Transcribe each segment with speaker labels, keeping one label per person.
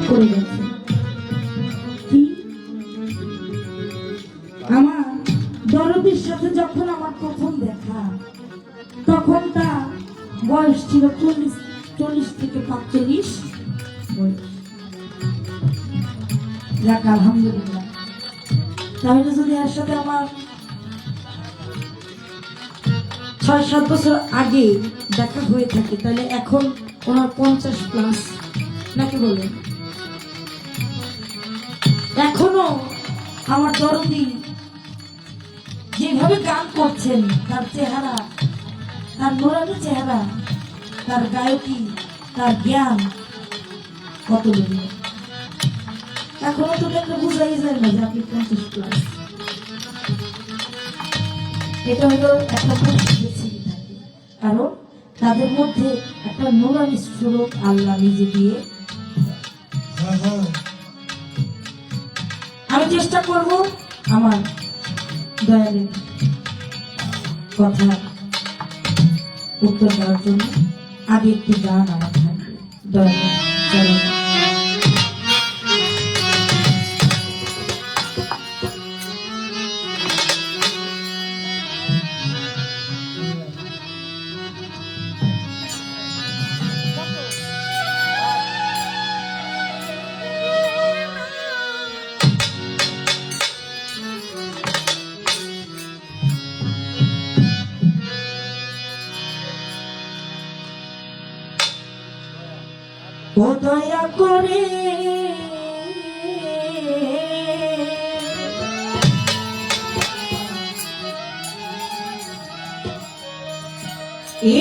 Speaker 1: করে গেছে। কি আমার দরদির সাথে যখন আমার প্রথম দেখা, তখন তার বয়স ছিল 40 থেকে 45 বয়স। যাক আলহামদুলিল্লাহ। তাহলে যদি এর সাথে আমার 6-7 বছর আগে দেখা হয়ে থাকে, তাহলে এখন ওনার 50+ নাকি বলে? এখনো আমার দরদি যেভাবে গান করছেন, তার চেহারা, তার নোরানি চেহারা, তার গায়কী, তার জ্ঞান কত বেড়ে। এখনো তো দেখলে বুঝাই যায় না যে আপনি 50+। এটা হলো একটা পরিস্থিতি থাকে, কারণ তাদের মধ্যে একটা নোরানি স্বরূপ আল্লাহ নিজে দিয়ে। আমি চেষ্টা করব আমার দয়ালের কথা উত্তর দেওয়ার জন্য। আগে একটি গান আমার থাকবে দয়ালের চরণে। ও দয়া করে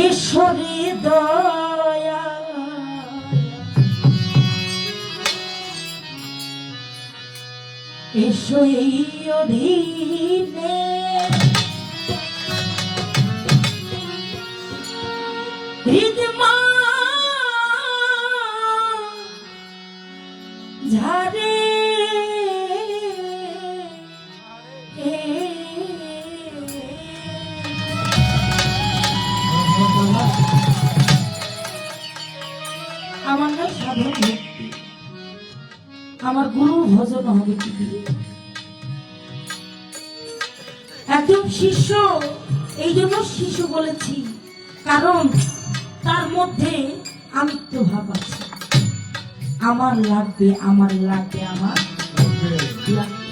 Speaker 1: ঈশ্বরে দয়া, এসো এই অধীনে হৃদমা ঝারে আমার না সাধন ভক্তি, আমার গুরুর ভজন হবে কি দিয়ে। একজন শিষ্য, এই জন্য শিশু বলেছি, কারণ তার মধ্যে আমিত্ব ভাব আছে। আমার লাগবে, আমার লাগবে, আমার লাগবে।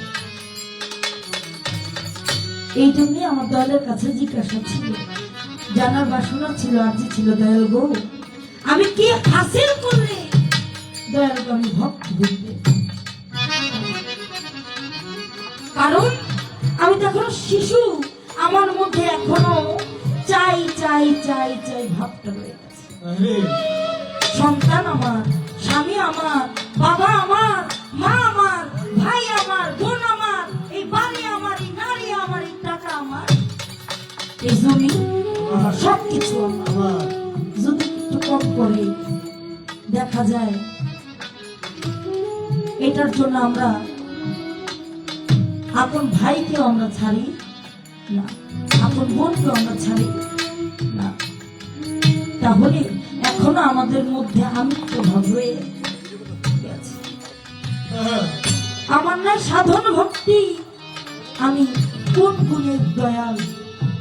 Speaker 1: এই জন্যে আমার দয়ালের কাছে জিজ্ঞাসা ছিল, জানার বাসনা ছিল, আর্জি ছিল, দয়াল গো আমি কি হাসিল করলে দয়াল গো আমি ভক্ত দেখবে। কারণ আমি তো এখনো শিশু, আমার মধ্যে এখনো চাই চাই চাই চাই ভাবটা রয়ে গেছে। সন্তান আমার, স্বামী আমার, বাবা আমার, মা আমার, ভাই আমার, বোন আমার, এই বাড়ি আমার, এই নারী আমার, এই টাকা আমার, এই জমি আমার, সবকিছু আমার। যদি একটু কম করে দেখা যায়, এটার জন্য আমরা আপন ভাইকেও আমরা ছাড়ি না, আপন বোনকেও আমরা ছাড়ি না। তাহলে এখনো আমাদের মধ্যে আমিত্ব ভাব রয়ে গেছে। আমার না সাধন ভক্তি, আমি কোন গুণের দয়াল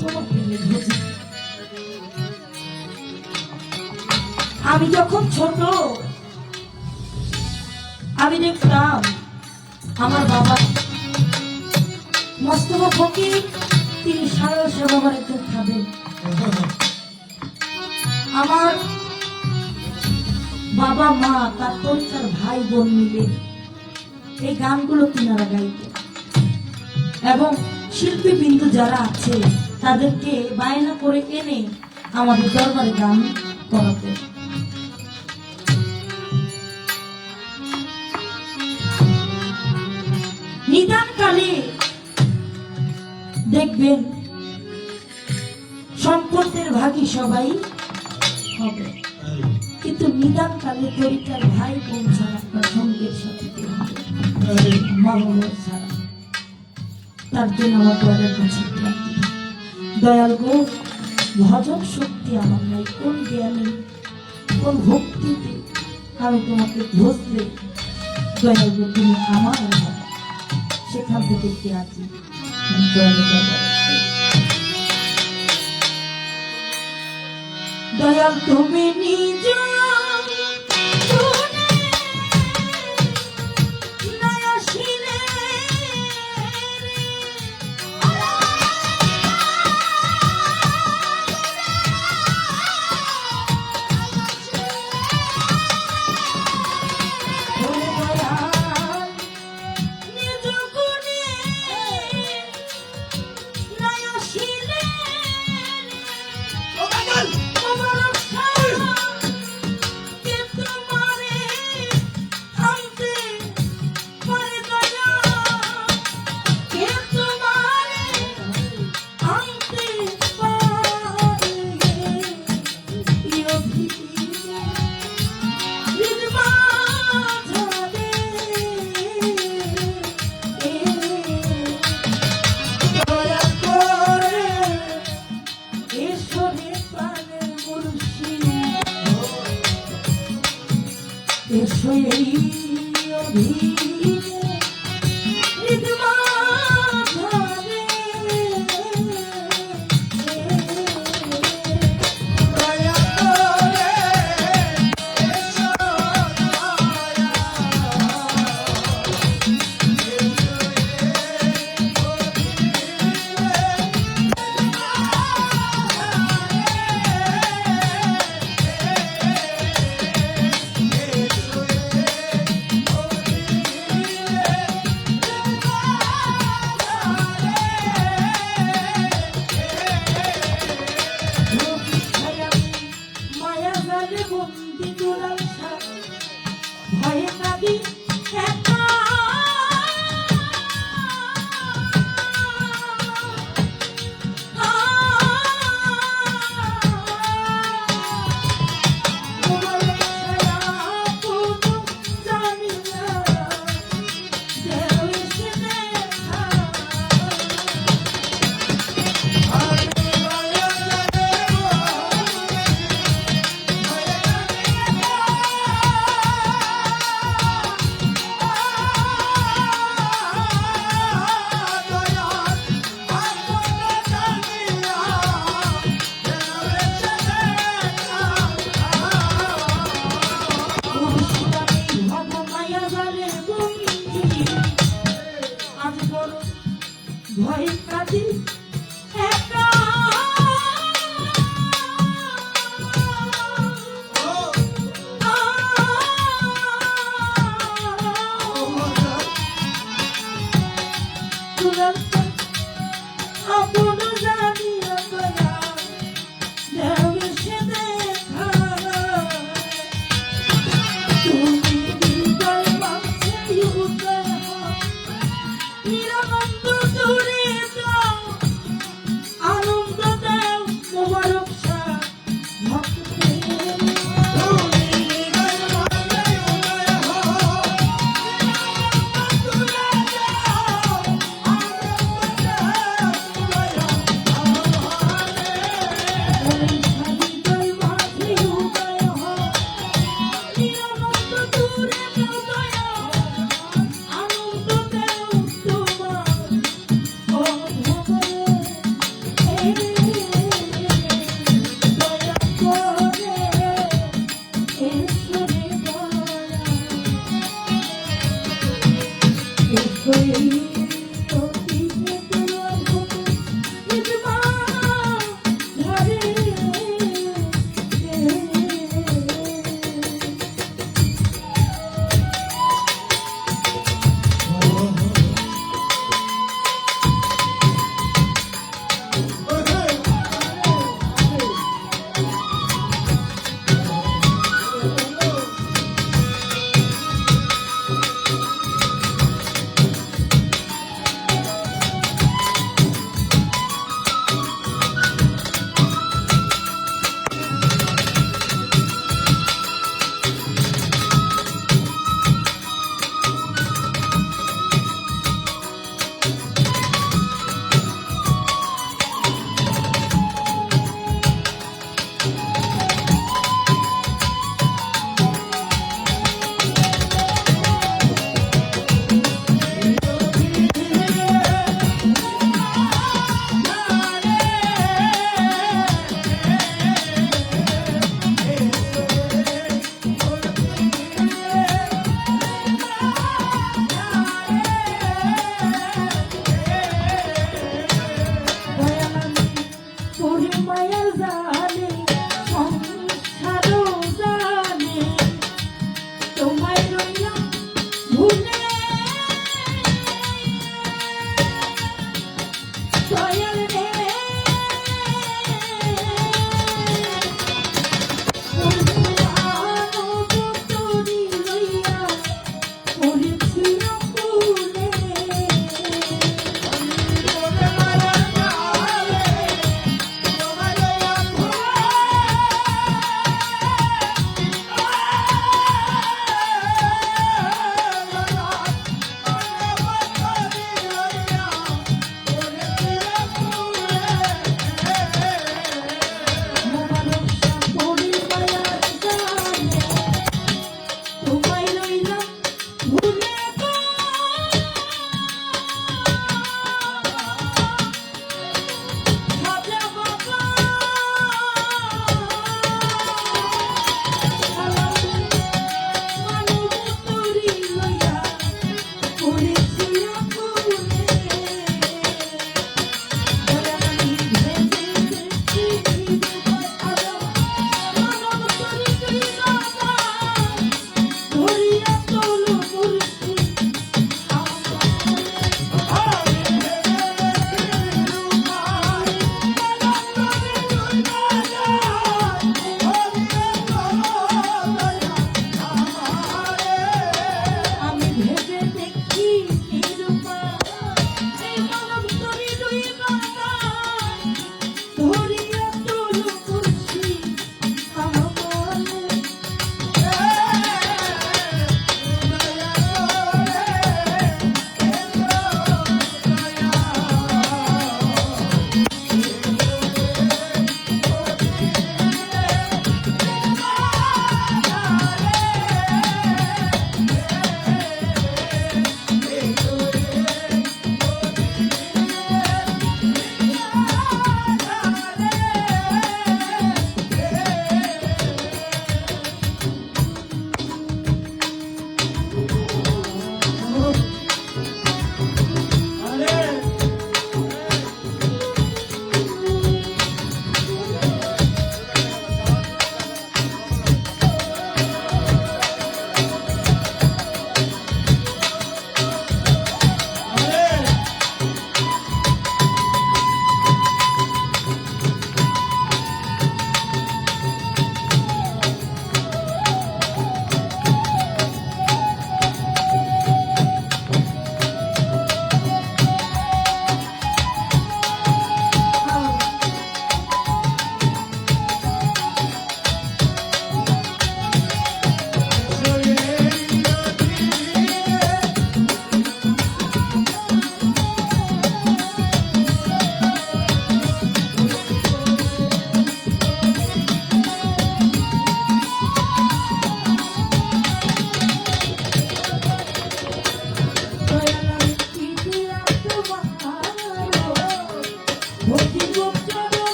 Speaker 1: তোমাকে বুঝি। আমি যখন ছোট, আমি দেখতাম আমার বাবা মস্তফা ফকির, তিনি সারা সেবা করে খাবেন। আমার বাবা মা, তার পরিচার ভাই বোন মিলে এই গানগুলো তিনারা গাইতেন, এবং শিল্পী বিন্দু যারা আছে তাদেরকে বায়না করে এনে আমাদের দরবারে গান করাতে। নিদান কালে দেখবেন সম্পদের ভাগী সবাই হবে, কিন্তু নিদান কালে তরিকার ভাই বোন ছাড়া, আপনার সঙ্গের সাথে মা বাবা ছাড়া। তার জন্য আমার দয়ালের কাছে দয়াল গো ভজন শক্তি আমার নাই, কোন জ্ঞানে, কোন ভক্তিতে আমি তোমাকে ধরতে দয়াল গো তুমি আমার মা। সেখান থেকে কি আছি দয়াল বাবা। দয়াল তুমি নিজ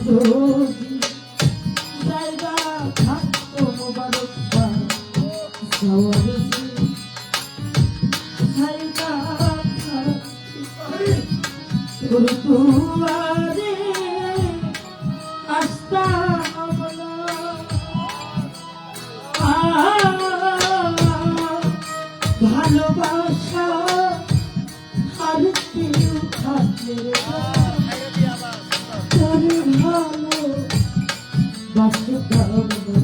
Speaker 1: যদি জায়গা থাকতো মোবারক যাওয়ার জায়গা তোর দুয়ারে আসতাম না। ভালোবাসা আর কেউ থাকলে তোর ভালো বাসতাম না।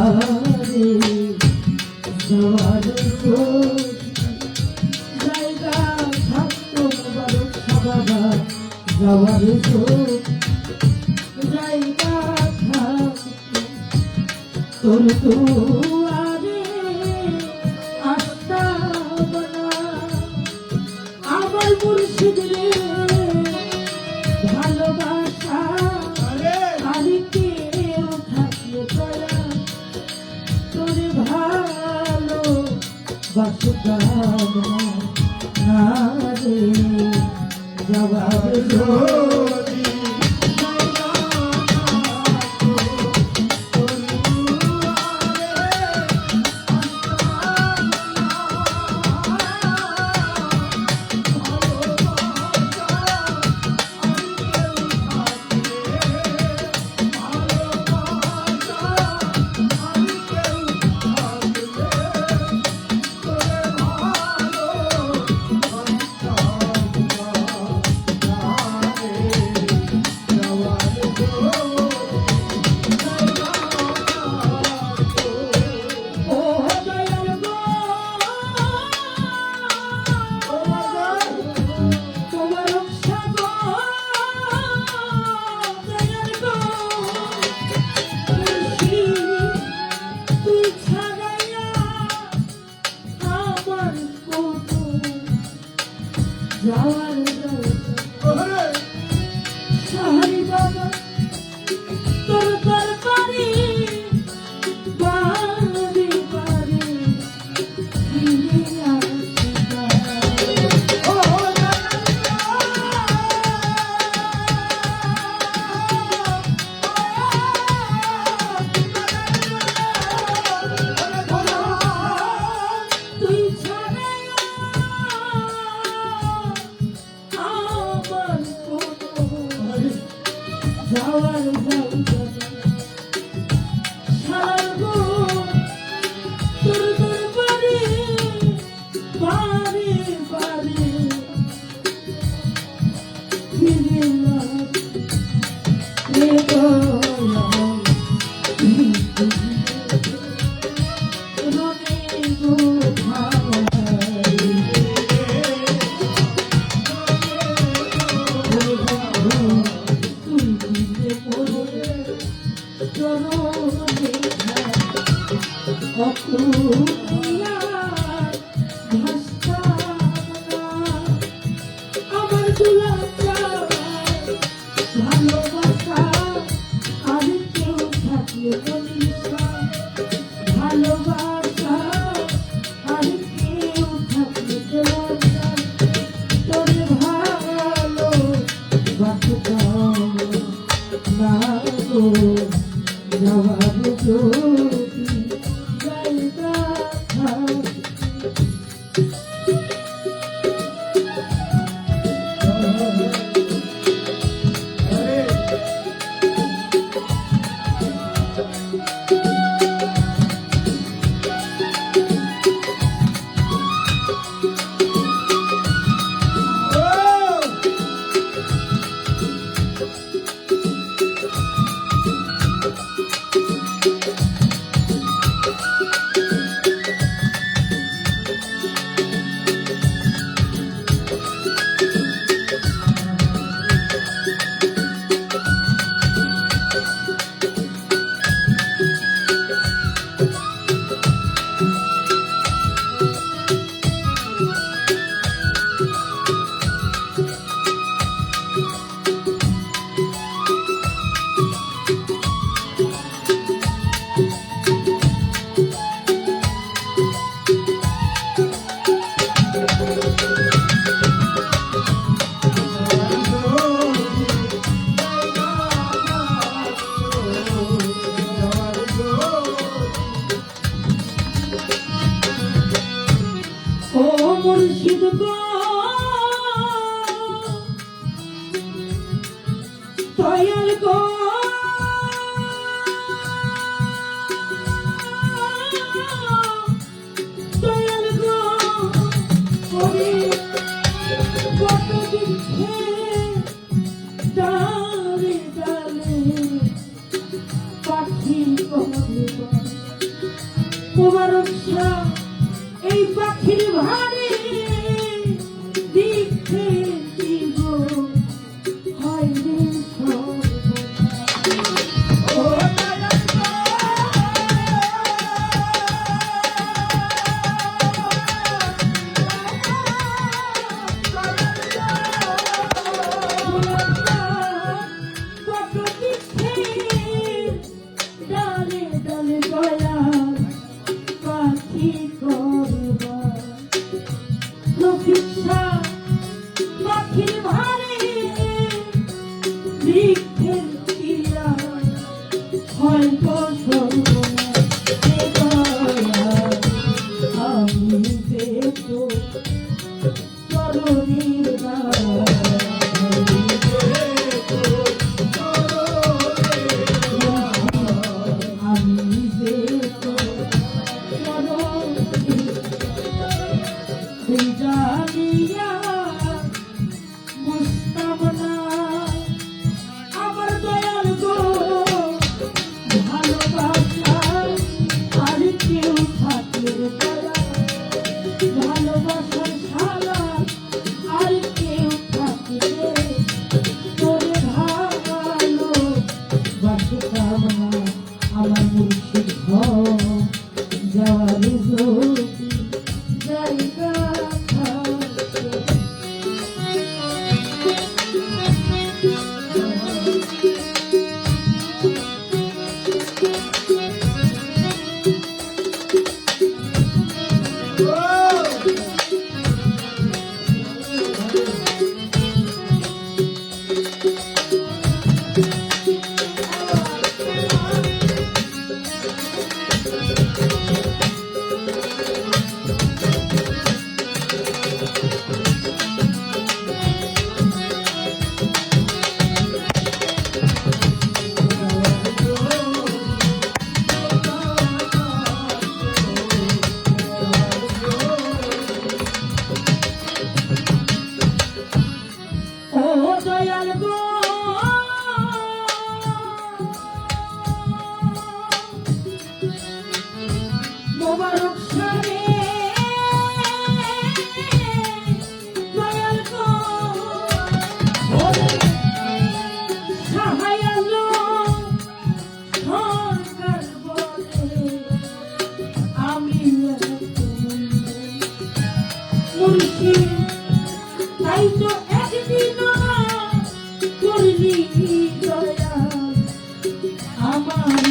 Speaker 1: আরে যাওয়ার জায়গা থাকতো মোবারক বাবা যাওয়ার জায়গা থাকতো তোর দুয়ারে আসতাম না। আমার মুর্শিদ রে ভালোবাসা আর কেউ থাকলে তোরা তোরে ভালো বাসতাম না রে যাবার যদি গো দয়াল গো দয়াল গো ওরে কত দিকে ডালে ডালে পাখি করবে তোমার রক্ষা এই পাখির ভারে দিকে দিব হয় রে ডালে ডালে গয়া পাখি করবা লক্ষা পাখির ভারে বৃক্ষের টিয়া হয় ফসল আমি দেখো চরণীর আমি দেখো জানিয়া বুঝতাম না আমার দয়াল গো ভালোবাসা আর কেউ থাকে ভালোবাসার ছাড়া আর কেউ থাকে তোরে ভালো বাসতাম না আমার মুর্শিদ যাওয়ার জায়গা দয়াল গো মোবারক সারে দয়াল গো সাহায় আলো সরকার বলে আমি মুর্শিদ তাই তো একদিন করলি দয়া আমার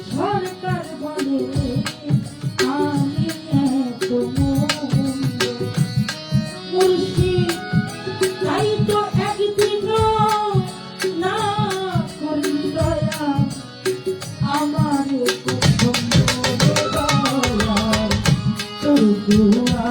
Speaker 1: সরকার বলে আমি এত মুর্শিদ তাই তো একদিন না করি দয়া আমার তোর দুয়া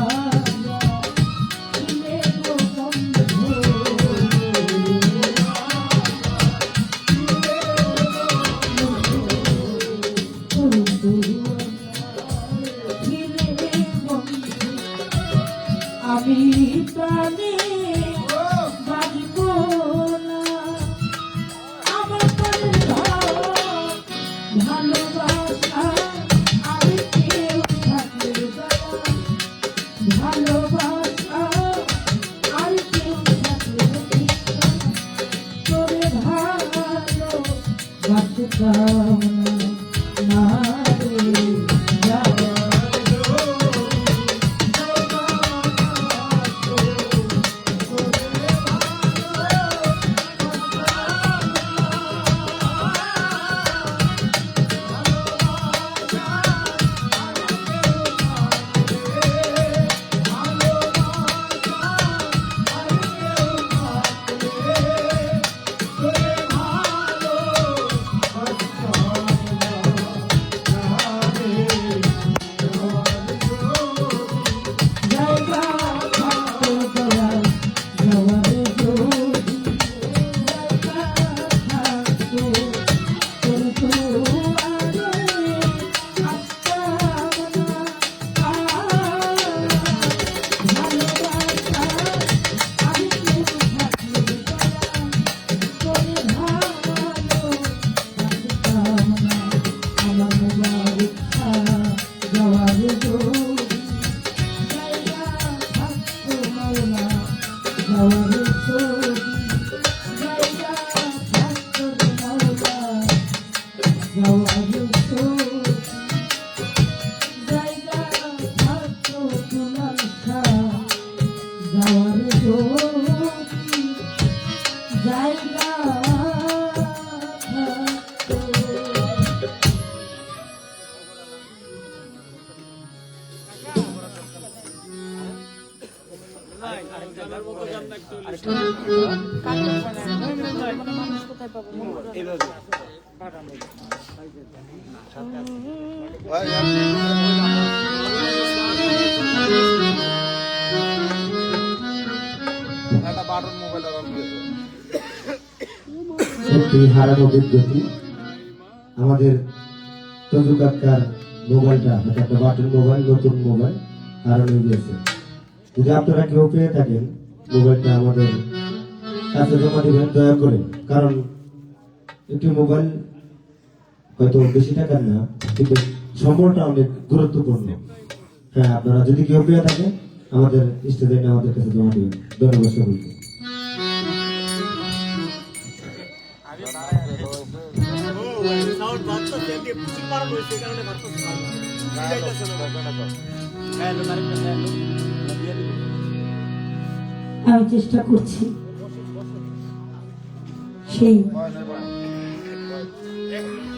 Speaker 1: আমি প্রাণে বাজব না আমার ভালোবাসা আর কেউ থাকলে ভালোবাসা আর কেউ থাকলে তোরে ভালো বাসতাম না রে যাওয়া
Speaker 2: হারানো বিদ্যুৎ আমাদের তজু কাকার মোবাইলটা একটা বাটন মোবাইল, নতুন মোবাইল হারানো গিয়েছে। যদি আপনারা কেউ পেয়ে থাকেন মোবাইলটা আমাদের কাছে জমা দিবেন দয়া করে, কারণ একটি মোবাইল হয়তো বেশি টাকার না, কিন্তু সম্বলটা অনেক গুরুত্বপূর্ণ। হ্যাঁ, আপনারা যদি কেউ পেয়ে থাকেন আমাদের স্টেজে আমাদের কাছে জমা দিবেন। ধন্যবাদ সকলকে।
Speaker 1: আমি চেষ্টা করছি সেই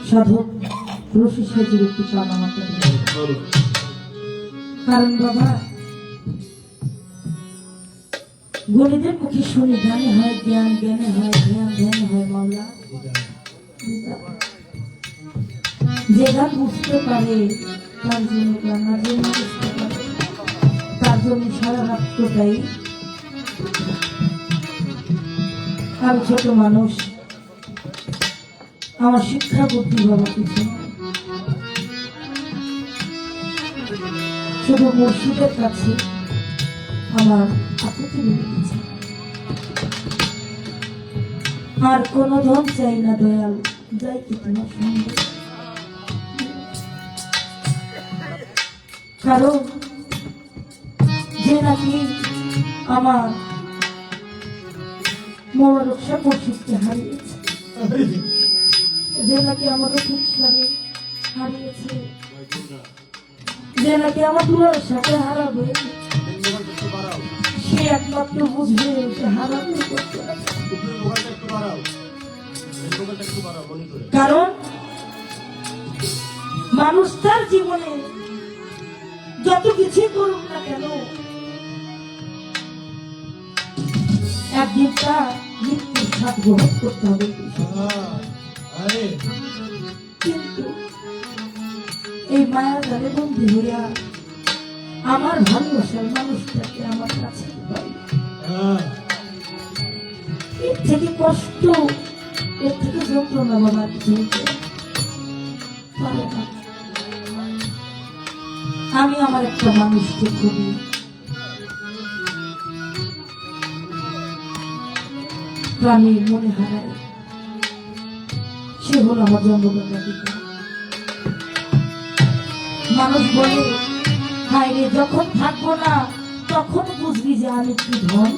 Speaker 1: সাধক রশি সাজির একটি চাল আমাকে, কারণ বাবা গরিবের মুখে শুনি জ্ঞানে হয় জ্ঞান, জ্ঞানে হয় ধ্যান, ধ্যান হয় মাওলা। যে গান বুঝতে পারে তার জন্য গান, আর যে না বুঝতে পারে তার জন্য সারা রাত্রটাই। আমি ছোট মানুষ, আমার শিক্ষা বুদ্ধি বাবা কিছু না, শুধু মুর্শিদের কাছে আমার আপত্তি লেগেছে। আর কোন ধন চাই না দয়াল, যাই কি তোমার সঙ্গে। কারণ যে নাকি আমার মোবারকশাহ মুর্শিদকে হারিয়েছে, যে নাকি আমার রফিকশাহে হারিয়েছে, যে নাকি আমার দুলার সাথে হারাবে, সে একমাত্র বুঝবে যে হারাবে করতে আছে। কারণ মানুষ তার জীবনে যত কিছুই করুক না কেন, একদিন তার মৃত্যুর স্বাদ গ্রহণ করতে হবে। কিন্তু এই মায়ার জালে বন্দী হইয়া আমার ভালোবাসার মানুষটাকে আমার কাছে পাই, এর থেকে কষ্ট, এর থেকে যন্ত্রণা বাবা কিছু হতে পারে না। আমি আমার একটা মানুষকে খুবই প্রাণী মনে হারাই, সে হল আমার জন্মদাতা পিতা। মানুষ বলে হায় রে, যখন থাকবো না তখন বুঝবি যে আমি কি ধন।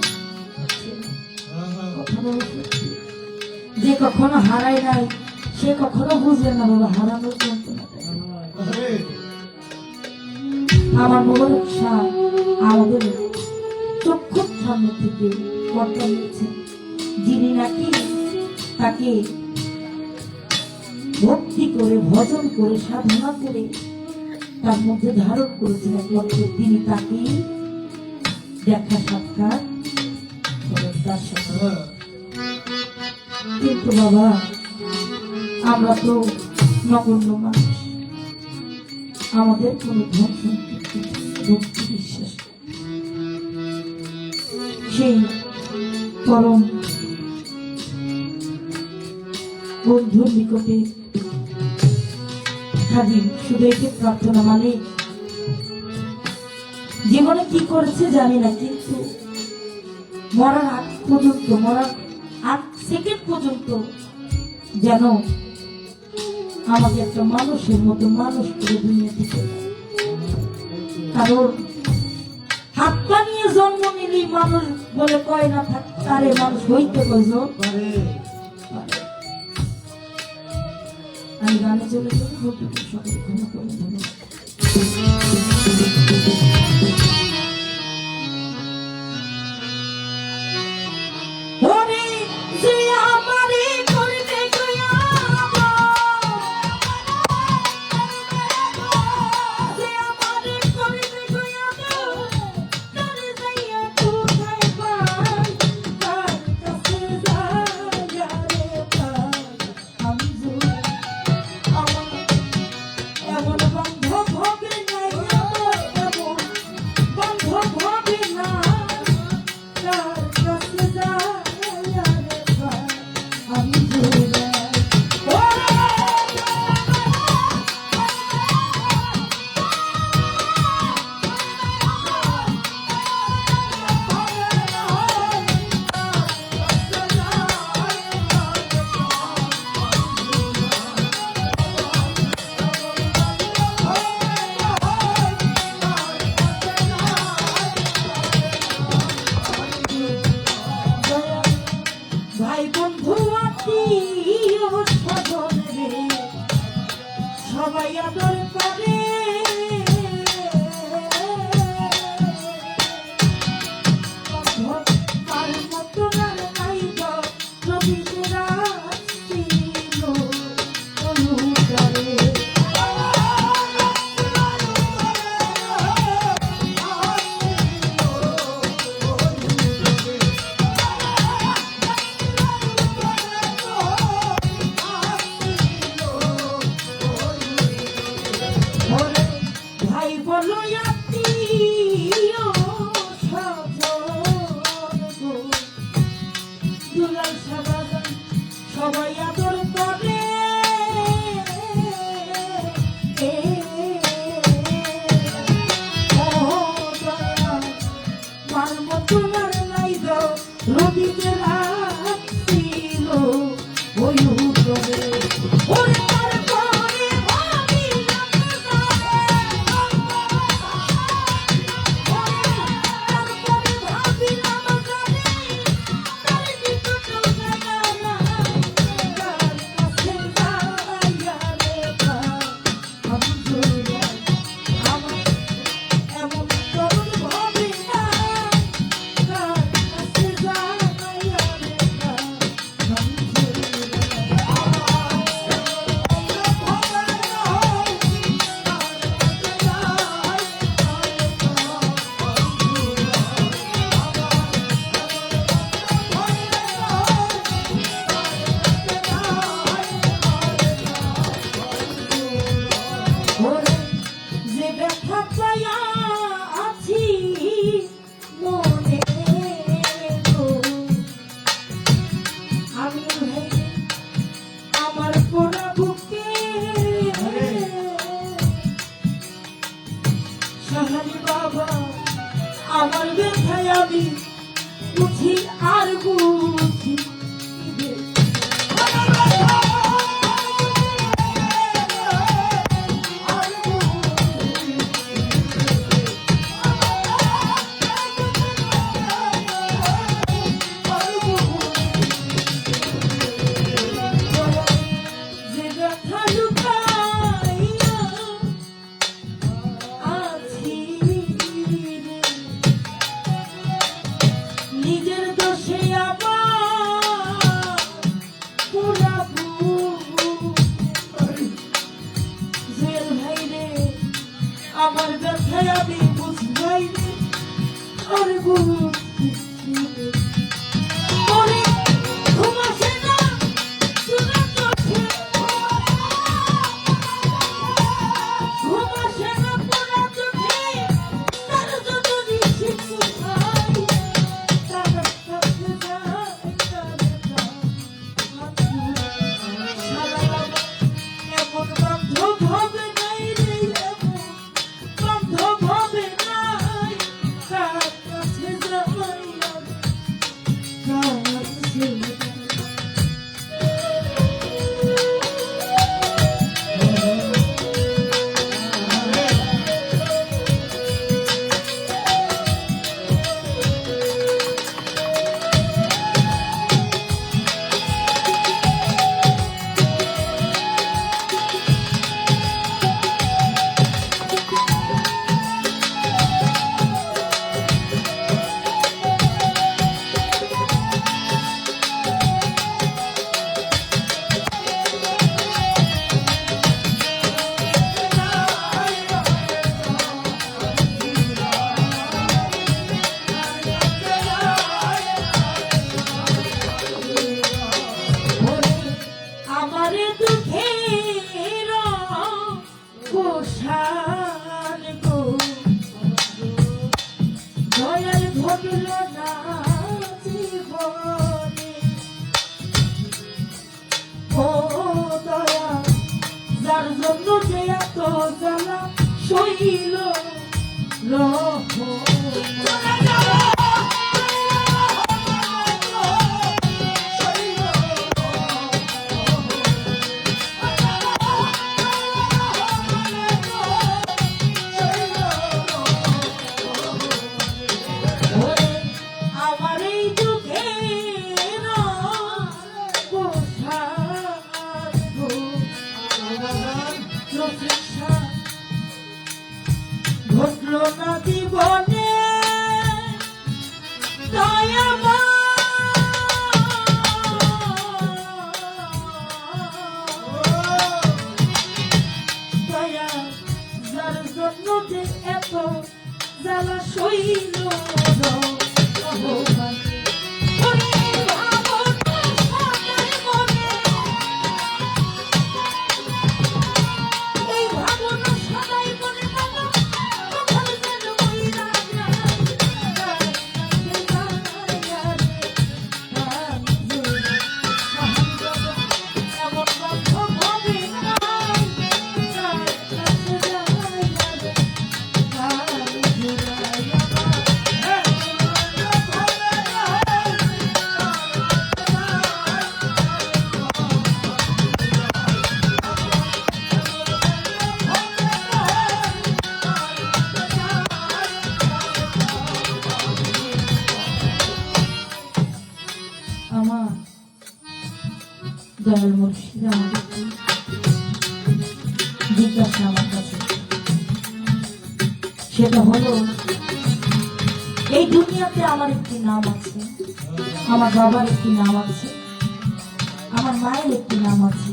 Speaker 1: যে কখনো হারায় নাই সে কখনো বুঝবে না বাবা হারানোর যন্ত্রণাটা। আমার মোবারকশাহ আমাদের চক্ষুর সামনে থেকে পর্দা নিয়েছেন, যিনি নাকি তাকে ভক্তি করে, ভজন করে, সাধনা করে তার মধ্যে ধারণ করেছেন একমাত্র তিনি, তাকে দেখা সাক্ষাৎ করেন তার সাথে। কিন্তু বাবা আমরা তো নগণ্য মানুষ, আমাদের কোনো ধন সম্পত্তি, ভক্তি বিশ্বাস সেই পরম বন্ধুর নিকটে খালি শুধু একটি প্রার্থনা, মানে জীবনে কি করেছে জানি না, কিন্তু মরার আগ পর্যন্ত, মরার আগ সেকেন্ড পর্যন্ত যেন আমাকে একটা মানুষের মতো মানুষ করে দুনিয়া থেকে কারণ হাত পা নিয়ে জন্ম নিলি মানুষ বলে কয় না তারে মানুষ হইতে বলছো আমি গানে চলে যাবো সকলে ক্ষমা করে ধন্যবাদ। ওরে যে আমারে করবে গয়া যে আমারে করবে গয়া তারে যাইয়া কোথায় পাই তার কাছে যাইয়া রে পাই আমি আমার এমন বান্ধব হবে নাই আমার এমন বান্ধব হবে না তার কাছে যাইয়া রে পাই আমি ভাই বন্ধু আত্মীয় স্বজন রে সবাই আদর করে তার মতো আর নাই গো রবীন্দ্র ছিল অনুকারে ভাই বলো আত্মীয় স্বজন গো দুলাল সাবাজান সবাই আদর করে ও দয়া মার মতো আর নাই গো রবিতে রাখছিল ওই উত্তরে ওরে তারপরে ভাবিলাম তারপরে ভাবিলাম তার নিকট জানা না তার কাছে যাইয়া রে পাই আমি আমার এমন তরুণ ভাবে না তার কাছে যাইয়া রে পাই আমি ওরে যে ব্যথা পাইয়া আছি মনে গো আমি ভাই আমার পোড়া বুকে সাহারি বাবা আমার ব্যথায় আমি বুঝি আর বুঝি যে ব্যথা লুকাইয়া আছি রে, নিজের দোষে আবার পুরা জেল ভাই রে আমার ব্যথায় আমি বুঝলাই রে আর বুঝছি রে। ওরে ঘুম আসে না তোরা চোখে ঘুম আসে না পোড়া চোখে তার যত দিচ্ছি কোথায় তার কাছে যাইয়া রে পাই সারা বাবা এমন বান্ধব হবে নাই রে এমন বান্ধব হবে নাই তার কাছে যাওয়া সইল আমার এই যুগের ঘটল না জীবনে দয়া যার জন্য যে এত জ্বালা সইল ভগবান আমার দয়াল মুর্শিদ আমাদেরকে জিজ্ঞাসা আমার কাছে, সেটা হলো এই দুনিয়াতে আমার একটি নাম আছে, আমার বাবার একটি নাম আছে, আমার মায়ের একটি নাম আছে,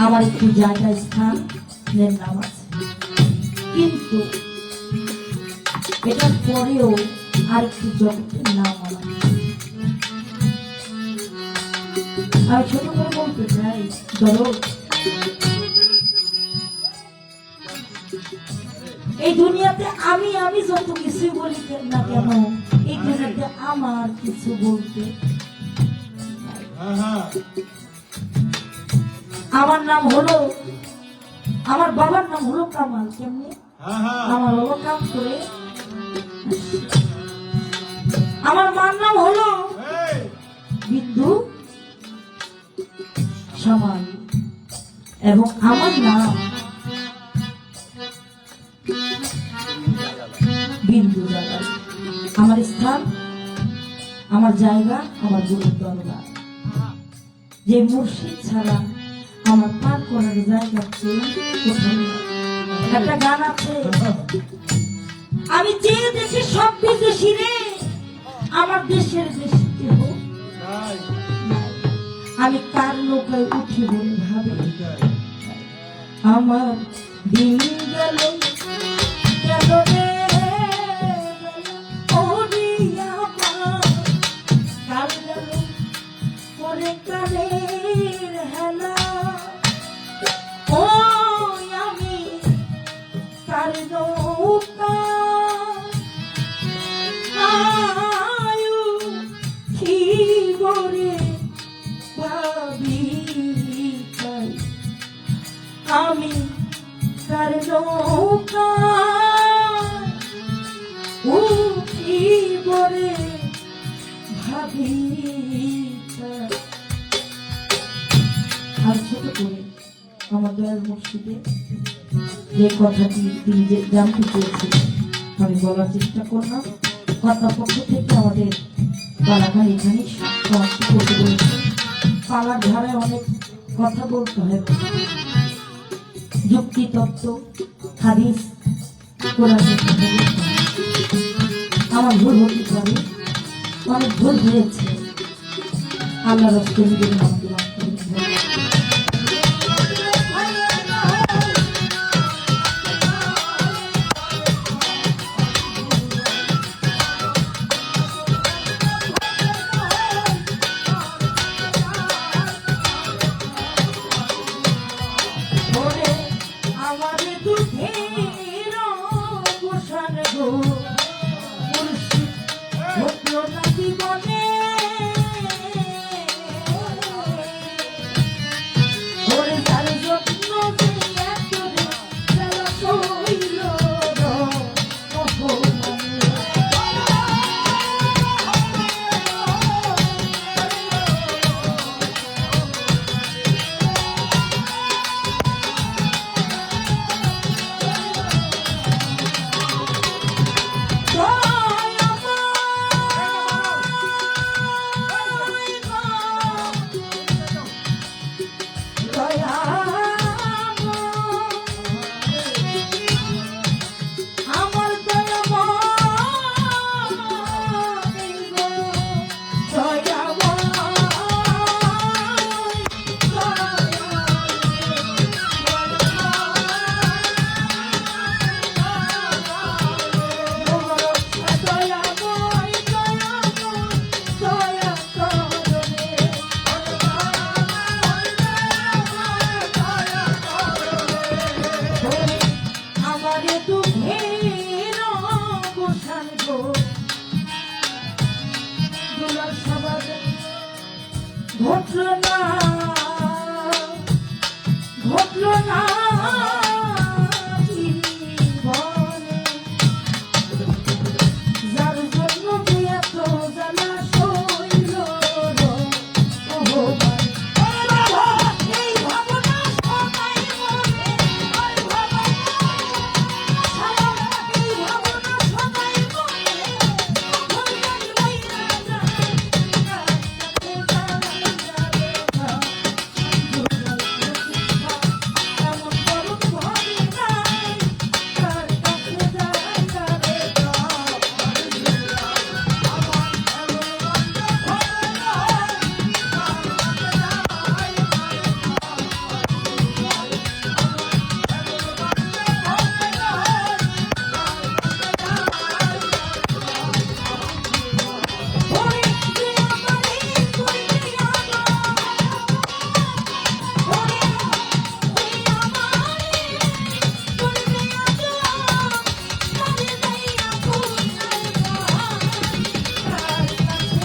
Speaker 1: আমার একটি জায়গায় স্থানের নাম আছে, কিন্তু এটার পরেও আরেকটি জগতের নাম আমার। আর ছোট করে বলতে চাই, ধরো এই দুনিয়াতে আমি আমি যত কিছু বলি না কেন, এই দুনিয়াতে আমার কিছু বলতে আমার নাম হলো, আমার বাবার নাম হলো কামাল। কেমনি? আমার বাবা কাম করে। আমার মার নাম হলো বিন্দু সামাল, এবং আমার নাম বিন্দু জালাল। আমার স্থান, আমার জায়গা, আমার গুরুর দরবার। যে মুর্শিদ ছাড়া আমার পার করার জায়গা কোথায় নেই। একটা গান আছে, আমি যে দেশে সব বিদেশি রে, আমার দেশের দেশে কেহ আমি কার নৌকায় উঠি বলে ভাবে। আমার দিন গেল গেল রে কাল গেল পরে কালের হেলা। ও আমি কার নৌকা আয়ু কি বলে ভাবি, আমি কার নৌকা উঠি বলে ভাবি। আর ছোট করে আমার দয়াল মুর্শিদে যে কথাটি তিনি যে জানতে চেয়েছিলেন আমি বলার চেষ্টা করলাম। কথার পক্ষ থেকে আমাদের পালাঘাট এখানে সমাপ্তি করতে বলেছে। পালার ধারায় অনেক কথা বলতে হয়, যুক্তি তত্ত্ব হাদিস কোরআনের কথা বলতে হয়। আমার ভুল হতে পারে, অনেক ভুল হয়েছে, আল্লাহ রাস্তায় নিজের নামকে মাফ করে দিবেন। আমার দুঃখের অবসান গো মুর্শিদ ঘটল না জীবনে। ওরে তার জন্য যে এত রে ঘটলো না ঘটলো না জীবনে, যার জন্য যে এত জ্বালা সইল রে। ওহো ভাই, ওরে বাবা, এই ভাবনা সবাই মনে, ওই ভাবনা, সারা এই ভাবনা সবাই মনে, কখন জানি বইরা যায়, কাছে যাবে না। এমন করুণ ভাবি নাই, কার কাছে যায় যাবে না। ওরে যে আমারে কইতে আগো, ওরে যে আমারে কইতে আগো, মনে যাইয়া কোথায় যায়, কার কাছে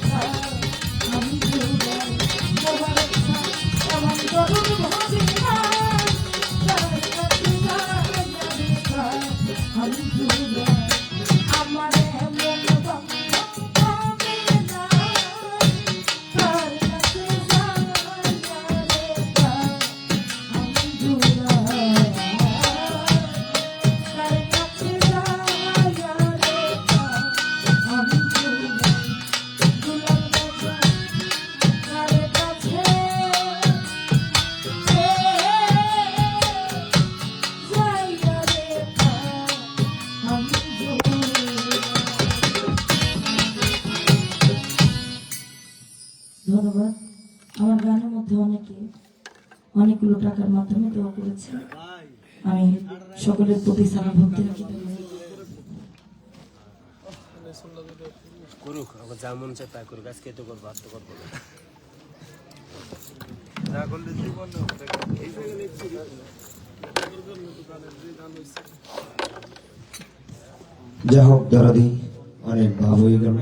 Speaker 1: যায় রে। আমি দুর্বল, তোমার ইচ্ছা এমন করুণ ভাবি নাই, কার কাছে যায় রে। আমি দুর্বল, আমার এমন বন্ধ হবে না, কার কাছে যায় রে। আমি দুর্বল, কার কাছে যায় রে। আমি দুর্বল, দুলাল বাজা, কার কাছে যায় রে। আমি ধন্যবাদ। আমার গানের মধ্যে অনেকগুলো টাকার মাধ্যমে দেওয়া করেছে। আমি সকলের প্রতি সারা ভক্তি রাখি।
Speaker 3: করুক আমার যা মন চায় তা করুক, আজকে তো করবো, আর তো করবো না। যা করলে জীবন
Speaker 2: যা হোক দরদি অনেক ভাব হয়ে গেল,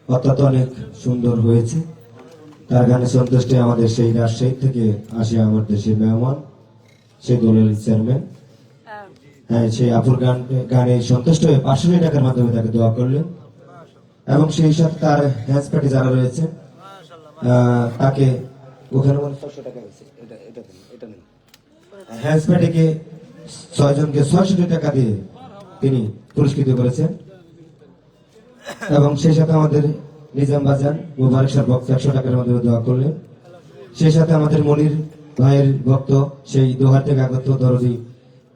Speaker 2: অত্যন্ত অনেক সুন্দর হয়েছে। তার গানে সন্তুষ্টে আমাদের সেই রাজশাহী থেকে আসে আমার দেশের মেহমান, সেই দলের চেয়ারম্যান, হ্যাঁ সেই আপুর গানে সন্তুষ্ট হয়ে 500 টাকার মাধ্যমে তাকে দোয়া করলেন। এবং সেই সাথে তার হ্যান্স পার্টি যারা রয়েছে তাকে ওখানে 600 টাকা হয়েছে, এটা নেই, হ্যান্স পার্টিকে 6 জনকে 600 টাকা দিয়ে তিনি পুরস্কৃত করেছেন। এবং সেই সাথে আমাদের নিজাম বাজান মুবারক সাহেব ভক্ত 100 টাকার মাধ্যমে দোয়া করলেন। সেই সাথে আমাদের মনির ভাইয়ের ভক্ত সেই দোহার থেকে আগত দরদি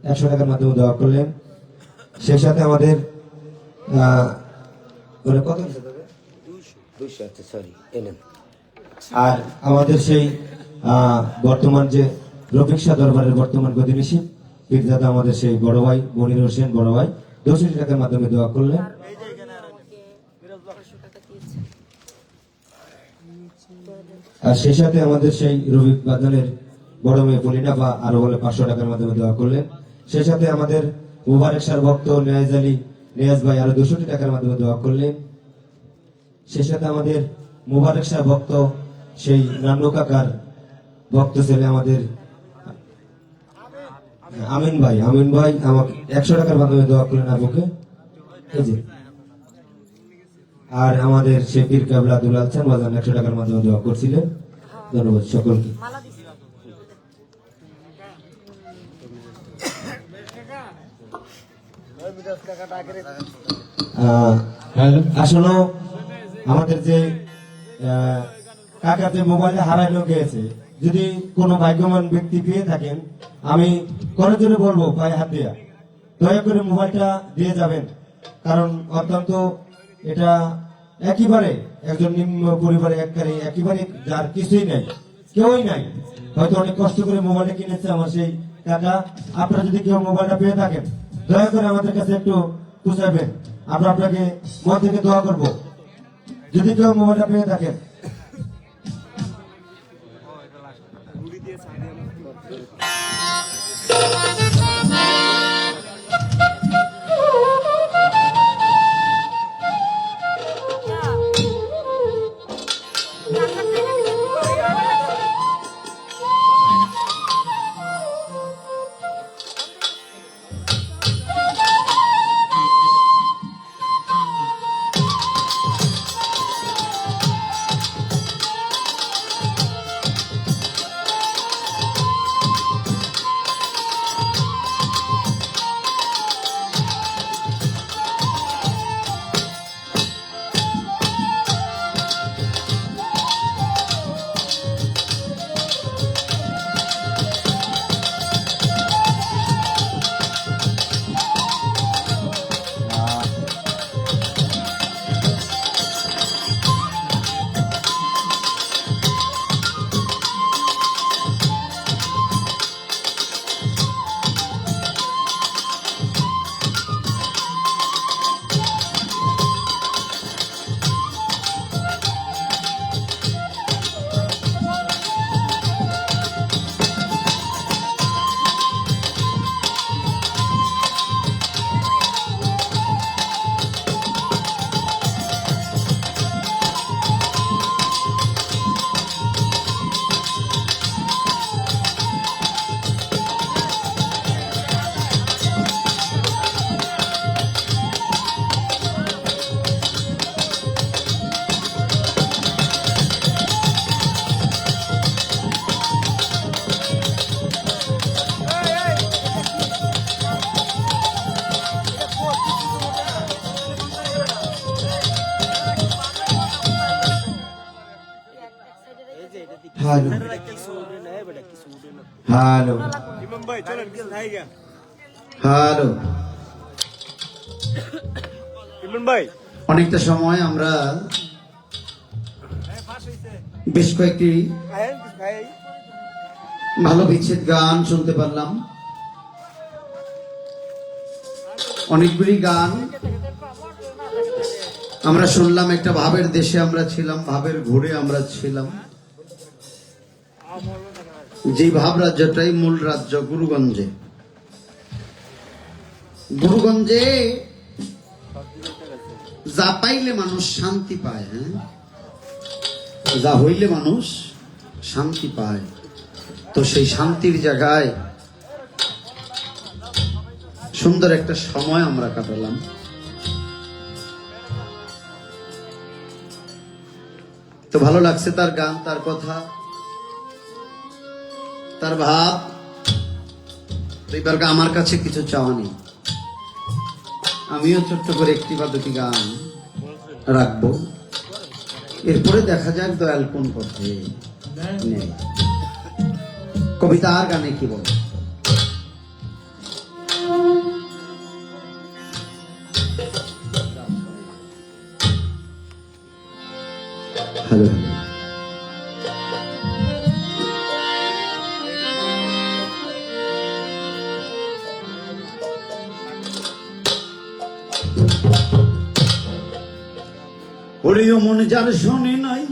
Speaker 2: 100 টাকার মাধ্যমে দোয়া করলেন। সেই সাথে আমাদের কত 200, আচ্ছা সরি এলেন। আর আমাদের সেই বর্তমান যে রফিক শাহ দরবারের বর্তমান গদিনিশী পীরজাদা আমাদের সেই বড় ভাই মনির হোসেন বড় ভাই 200 টাকার মাধ্যমে দোয়া করলেন। আর সেই সাথে আমাদের সেই রফিক বাজানের বড় মেয়ে পলিনা বা আরো বলে 500 টাকার মাধ্যমে দোয়া করলেন। সেই সাথে আমাদের মুবারক শাহ ভক্ত নিয়াজ আলী নিয়াজ ভাই আরো 200 টাকার মাধ্যমে দোয়া করলেন। সেই সাথে আমাদের মুবারক শাহ ভক্ত সেই নান্নু কাকার ভক্ত ছেলে আমাদের আমিন ভাই আমাকে 100 টাকার মাধ্যমে দোয়া করলেন আবুকে, এই যে। আর আমাদের সেই পীর কাবলা দুলাল চান বাজান 100 টাকার মাধ্যমে দোয়া করছিলেন। ধন্যবাদ সকলকে। আসলে আমাদের যে কাকা যে মোবাইলে হারাইলো গিয়েছে, যদি কোনো ভাগ্যবান ব্যক্তি পেয়ে থাকেন, আমি করার জন্য বলবো পায়ে হাত দিয়া দয়া করে মোবাইলটা দিয়ে যাবেন। কারণ অত্যন্ত এটা একেবারে একজন নিম্ন পরিবারে একেবারে যার কিছুই নাই, কেউই নাই, হয়তো অনেক কষ্ট করে মোবাইলটা কিনেছে আমার সেই কাকা। আপনারা যদি কেউ মোবাইলটা পেয়ে থাকেন দয়া করে আমাদের কাছে একটু পৌঁছাবেন, আমরা আপনাকে মন থেকে দোয়া করব। যদি কেউ মোবাইলটা পেয়ে থাকেন
Speaker 1: Yeah.
Speaker 2: হ্যালো
Speaker 3: ইমাম ভাই চলেন নাই গা
Speaker 2: হ্যালো।
Speaker 3: ইমাম ভাই
Speaker 2: অনেকটা সময় আমরা বেশ কয়েকটি
Speaker 3: আয়েন ভাই
Speaker 2: ভালো বিচ্ছেদ গান শুনতে পারলাম। অনেকগুলি গান আমরা শুনলাম। একটা ভাবের দেশে আমরা ছিলাম, ভাবের ঘুরে আমরা ছিলাম। যে ভাব রাজ্যটাই মূল রাজ্য গুরুগঞ্জে। গুরুগঞ্জে যা পাইলে মানুষ শান্তি পায়, হ্যাঁ, যা হইলে মানুষ শান্তি পায়। তো সেই শান্তির জায়গায় সুন্দর একটা সময় আমরা কাটালাম। তো ভালো লাগছে তার গান, তার কথা, তার ভাব। এবার আমার কাছে কিছু চাওয়া নেই, আমিও ছোট্ট করে একটি বা দুটি গান রাখবো। এরপরে দেখা যাক দয়াল কোন পথে নেই। কবিতা আর গানে কি বলে? Hello hello. ওরিও মন যার শোনে নাই,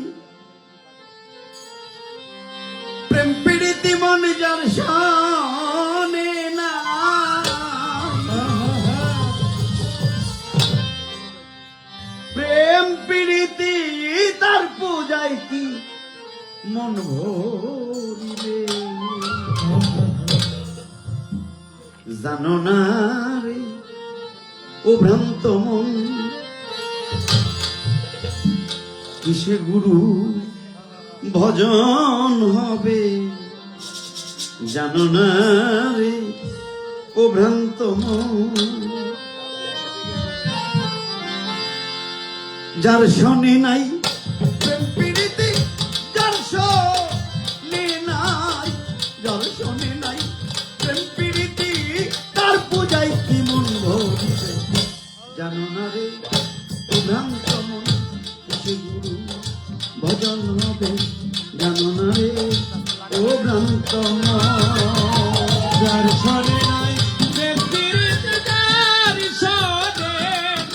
Speaker 2: প্রেম পীড়িতি মন যার শোনে না, প্রেম পীড়িতি তার পূজায় কি মন ভরিবে। জানো না রে ও ভ্রান্ত মন, কিসে গুরু ভজন হবে। জানো না রে ও ভ্রান্ত মন, যার শোনে নাই প্রেম পীড়িতি, যার শোনে নাই, যার শোনে নাই প্রেম পীড়িতি তার পূজায় কি মন ভরিবে। জানো না রে ও ভ্রান্ত মন, কিসে গুরু ভজন হবে। জানো না রে ও ভ্রান্ত মন, যার শোনে নাই প্রেম পীড়িতি, যার শোনে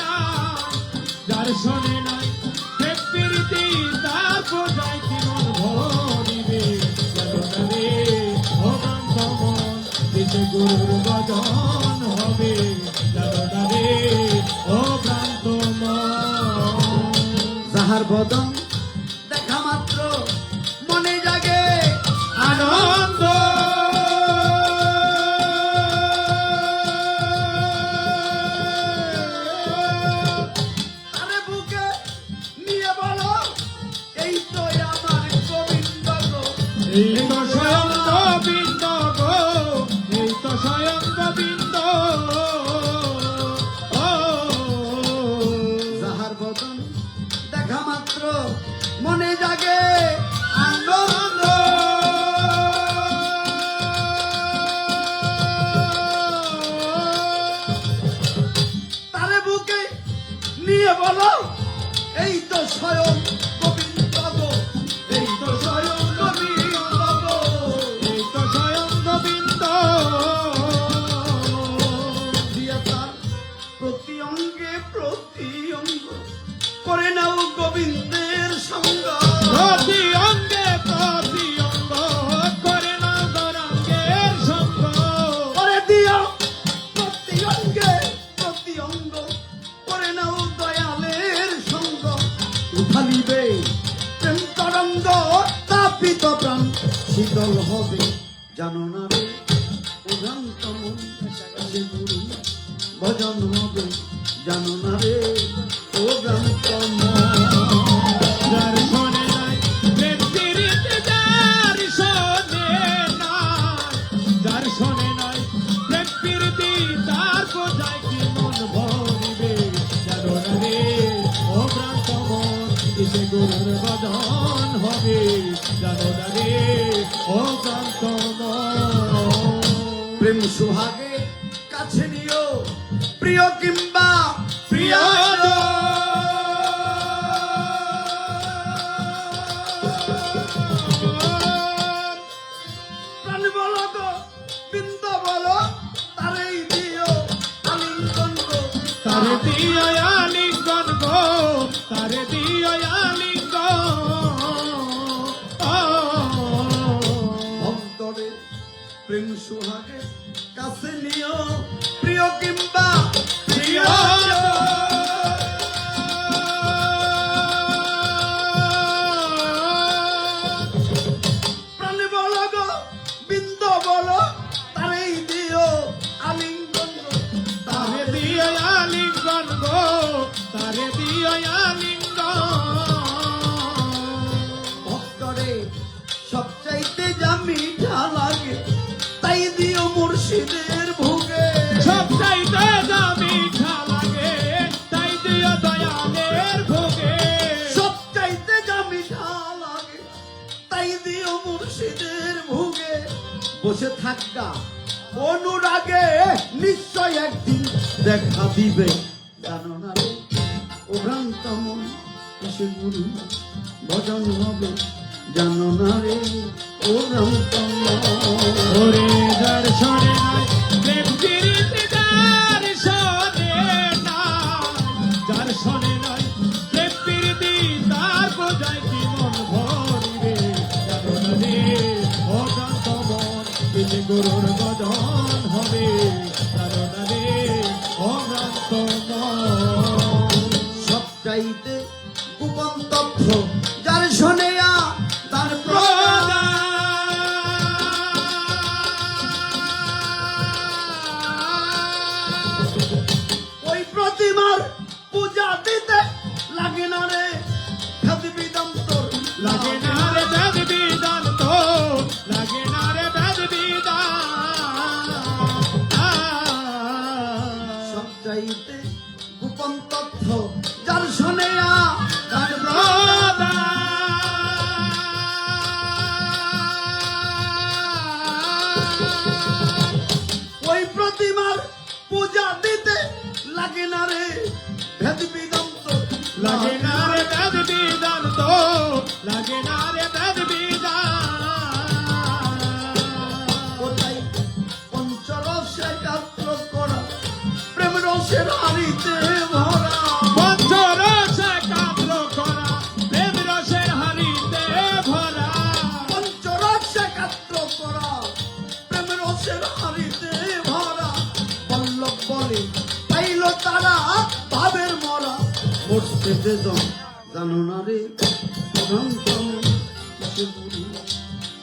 Speaker 2: নাই, যার শোনে নাই প্রেম পীড়িতি তার পূজায় কি মন ভরিবে। জানো না রে ও ভ্রান্ত মন, কিসে গুরুর ভজন হবে। জানো না রে ও ভ্রান্ত মন, যাহার বদন দেখা মাত্র মনে জাগে আনন্দ। আরে বুকে নিয়ে বলো এই তো আমার গোবিন্দ গো, এই তো স্বয়ং গোবিন্দ গো, এই তো স্বয়ং গোবিন্দ। যাহার বদন দেখা মাত্র মনে জাগে আনন্দ। তারে বুকে নিয়ে বলো এই তো স্বয়ং গোবিন্দ গো, এই তো স্বয়ং গোবিন্দ গো, এই তো স্বয়ং গোবিন্দ। দিয়া তার প্রতি অঙ্গে প্রতি অঙ্গ করে নাও গোবিন্দের সঙ্গ। প্রতি অঙ্গে প্রতি অঙ্গ করে নাও গৌরাঙ্গের সঙ্গ। করে দিও প্রতি অঙ্গে প্রতি অঙ্গ করে নাও দয়ালের সঙ্গ। উঠালিবে প্রেম তরঙ্গ তাপিত প্রাণ শীতল হবে। জানো না রে ও ভ্রান্ত মন, কিসে গুরু ভজন হবে। জানো না রে ও ভ্রান্ত মন, যার শোনে নাই প্রেম পীড়িতি, যার শোনে নাই, যার শোনে নাই প্রেম পীড়িতি তার পূজায় কি মন ভরিবে। জানো না রে ও ভ্রান্ত মন, কিসে গুরুর ভজন হবে। জানো না রে ও ভ্রান্ত মন।
Speaker 4: প্রেম সুহাগে কাছে নিও প্রিয় কিংবা প্রিয় প্রাণ বলো গো বৃন্দ বলো তারেই দিও আলিঙ্গন গো
Speaker 5: তারে দিও আলিঙ্গন গো, তারে দিও আলিঙ্গন।
Speaker 4: অন্তরে প্রেম সুহাগে কাছে নিও প্রিয় কিংবা প্রিয় প্রাণ বলো গো বৃন্দ বলো তারেই দিও আলিঙ্গন গো
Speaker 5: তারে দিও আলিঙ্গন গো, তারে দিও আলিঙ্গন।
Speaker 4: ভক্তরে সবচাইতে যা মিঠা লাগে তাই দিও মুর্শিদের ভোগে
Speaker 5: সবচাইতে যা মিঠা লাগে তাই দিও দয়ালের ভোগে।
Speaker 4: সবচাইতে যা মিঠা লাগে তাই দিও মুর্শিদের ভোগে বসে থাকা অনুরাগে নিশ্চয় একদিন দেখা দিবে জানো না রে ও ভ্রান্ত মন এসে গুরু ভজন হবে জানো না রে ও ভ্রান্ত মন
Speaker 5: ওরে যার শোনে নাই প্রেম প্রীতি, যার শোনে নাই, যার শোনে নাই প্রেম প্রীতি, তার বোঝায় কি মন ভরিবে জানো না রে ও ভ্রান্ত মন, এই যে গুরুর ভজন হবে জানো না রে ও ভ্রান্ত মন।
Speaker 4: সবচাইতে গোপন তথ্য যার শোনেয়া তার প্রদান ওই প্রতিমার পূজা দিতে লাগে না রে খাদ বিদন্তর
Speaker 5: লাগে না রে বেদ বিধান তো, লাগে না রে বেদ বিধান।
Speaker 4: সবচাইতে গোপন তথ্য যার শোনেয়া তার প্রদান ওই প্রতিমার পূজা দিতে লাগে না রে ভেদ বিদন্ত
Speaker 5: লাগে না রে বেদ বিধান তো, লাগে না রে বেদ বিধান।
Speaker 4: কোথায় পঞ্চরসে গাত্র করা প্রেম রসের হারিতে ভরা
Speaker 5: পঞ্চরসে কাদ্র করা প্রেম রসের হাড়িতে ভরা।
Speaker 4: পঞ্চরসে গাত্র করা প্রেম রসের হারিতে ভরা পল্লব বলে পাইল তারা ভাবের মরা মরতে বেদন জানো না রে ভ্রান্ত মন এসে গুরু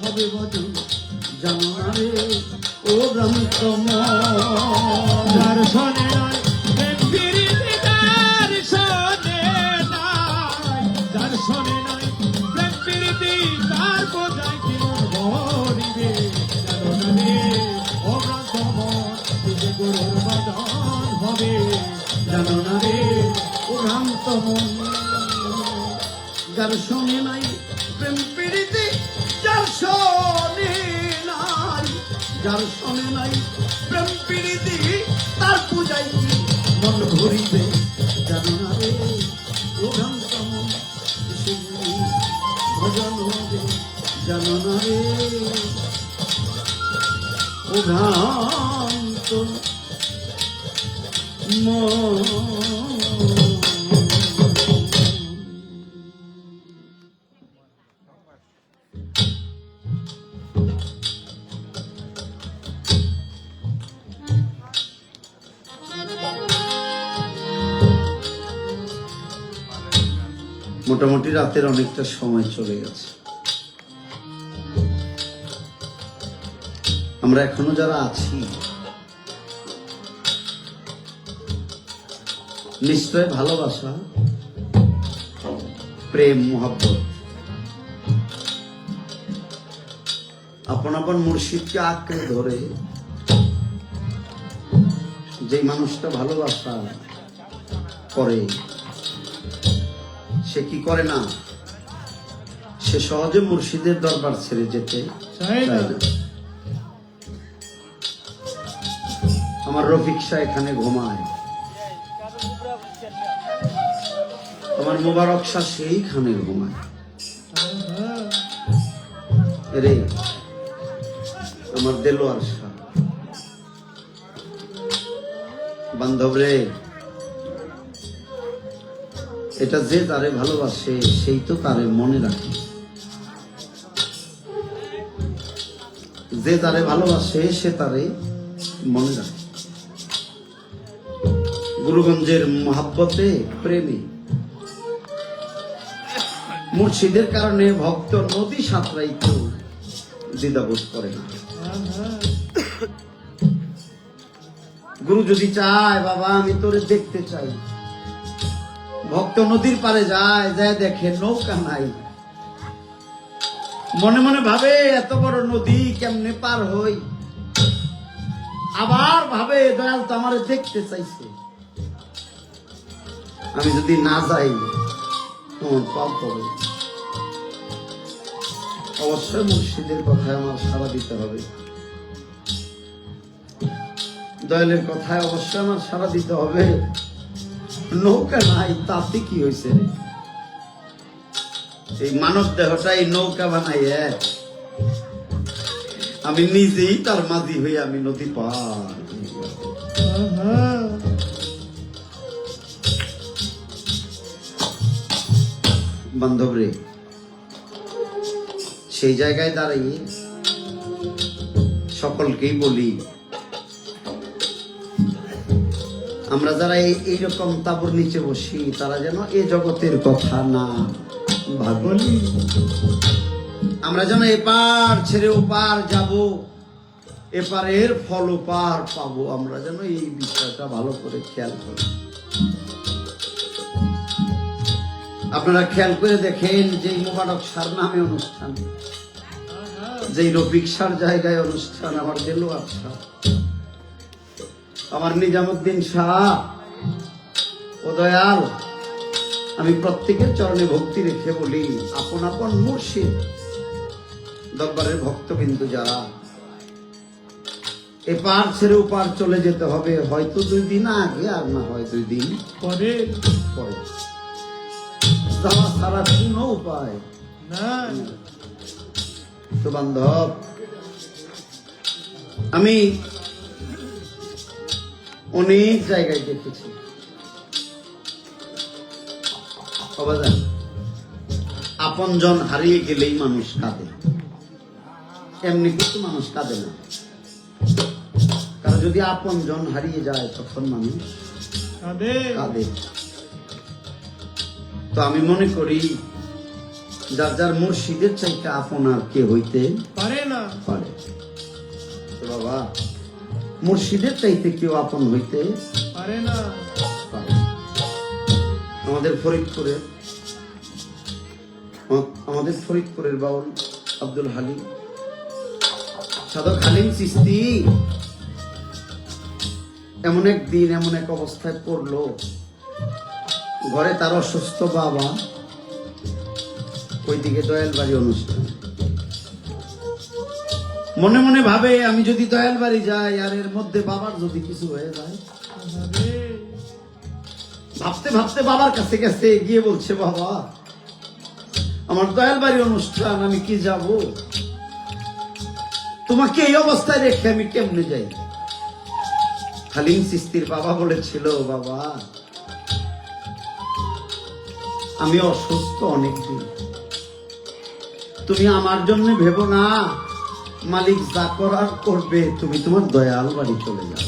Speaker 4: হবে ভজন জানো না রে ও ভ্রান্ত মন
Speaker 5: যার শোনে নাই প্রেম প্রীতি, যার শোনে নাই, যার শোনে নাই প্রেম প্রীতি, তার বোঝায় কি মন ভরিবে জানো না রে ও ভ্রান্ত মন, এই যে গুরুর ভজন হবে
Speaker 4: জানো না রে ও ভ্রান্ত মন যার শোনে নাই প্রেম পীড়িতে যার শোনে নাই যার শোনে নাই প্রেম পীড়িতে তার পূজায় কি মন ভরিবে জানো না রে ও ভ্রান্ত মন এসে গুরু ভজন হবে জানো না রে ও ভ্রান্ত মোটামুটি রাতের অনেকটা সময় চলে গেছে আমরা এখনো যারা আছি নিশ্চয় ভালোবাসা প্রেম মোহাব্বত আপন আপন মুর্শিদকে আঁকড়ে ধরে যে মানুষটা ভালোবাসা করে সে কি করে না, সে সহজে মুর্শিদের দরবার ছেড়ে যেতে
Speaker 5: চায়
Speaker 4: চায়
Speaker 5: না।
Speaker 4: না। আমার রফিক শাহ এখানে ঘুমায়, আমার মোবারক শাহ সেইখানে ঘুমায়। রে আমার দেলোয়ার শাহ, বান্ধব রে, এটা যে তারে ভালোবাসে সেই তো তারে মনে রাখে, যে তারে ভালোবাসে সে তারে মনে রাখে। গুরুগঞ্জের মহাব্বতে প্রেমে মুর্শিদের কারণে ভক্ত নদী সাঁতরাইতেও দ্বিধাবোধ করে না। গুরু যদি চায়, বাবা আমি তোরে দেখতে চাই, ভক্ত নদীর পারে যায়, যায় দেখে নৌকা নাই, মনে মনে ভাবে এত বড় নদী কেমনে পার হই, আবার ভাবে দয়াল তো আমারে দেখতে চাইছে, আমি যদি না যাই তোমার পাপ হবে। অবশ্যই মুর্শিদের কথায় আমার সাড়া দিতে হবে, দয়ালের কথায় অবশ্যই আমার সাড়া দিতে হবে। নৌকা নাই তাতে কি হয়েছে, এই মানব দেহটাই নৌকা বানাইয়ে আমি নিজেই তার মাঝি হয়ে আমি নদী পার। বান্ধব রে, সেই জায়গায় দাঁড়িয়ে সকলকেই বলি, আমরা যারা এইরকম তাবুর নিচে বসি তারা যেন এ জগতের কথা না ভাবি, আমরা যেন এপার ছেড়ে ওপার যাব, এপারের ফল ওপার পাবো, আমরা যেন এই বিষয়টা ভালো করে খেয়াল করি। আপনারা খেয়াল করে দেখেন, যে মোবারক শাহর নামে অনুষ্ঠান, যে রফিক শাহর জায়গায় অনুষ্ঠান, আমার দেলোয়ার শাহ, আমার নিজামুদ্দিন শাহ ও দয়াল, আমি প্রত্যেকের চরণে ভক্তি রেখে বলি, আপন আপন মুর্শিদ দরবারের ভক্তবিন্দু যারা, এপার ছেড়ে ওপার চলে যেতে হবে, হয়তো 2 দিন আগে আর না হয় 2 দিন
Speaker 5: পরে
Speaker 4: পরে, যাওয়া ছাড়া কোনো উপায়
Speaker 5: না।
Speaker 4: তো বান্ধব, আমি অনেক জায়গায় দেখেছি, আপনজন হারিয়ে গেলেই মানুষ কাঁদে, এমনি কিছু মানুষ কাঁদে না, কারণ যদি আপনজন হারিয়ে যায় তখন মানুষ কাঁদে। তো আমি মনে করি যার যার মুর্শিদের চাইতে আপনার কে হইতে
Speaker 5: পারে না
Speaker 4: পারে। তো বাবা, মুর্শিদের চাইতে কেউ আপন হইতে
Speaker 5: পারে না।
Speaker 4: পারে। আমাদের ফরিদপুরের বাউল আব্দুল হালিম, সাধক হালিম চিশতি এমন একদিন এমন এক অবস্থায় পড়লো, ঘরে তার অসুস্থ বাবা, ওইদিকে দয়াল বাড়ি অনুষ্ঠান, মনে মনে ভাবে আমি যদি দয়াল বাড়ি যাই আর এর মধ্যে বাবার যদি কিছু হয়ে যায়, ভাবতে ভাবতে বাবার কাছে গেছে, গিয়ে বলছে, বাবা আমার দয়াল বাড়ি অনুষ্ঠান, আমি কি যাব, তোমাকে এই অবস্থায় রেখে আমি কেমনে যাই? হালিম চিশতির বাবা বলেছিল, বাবা আমি অসুস্থ অনেকদিন, তুমি আমার জন্য ভেবো না, মালিক যা করার করবে, তুমি তোমার দয়াল বাড়ি চলে যাও।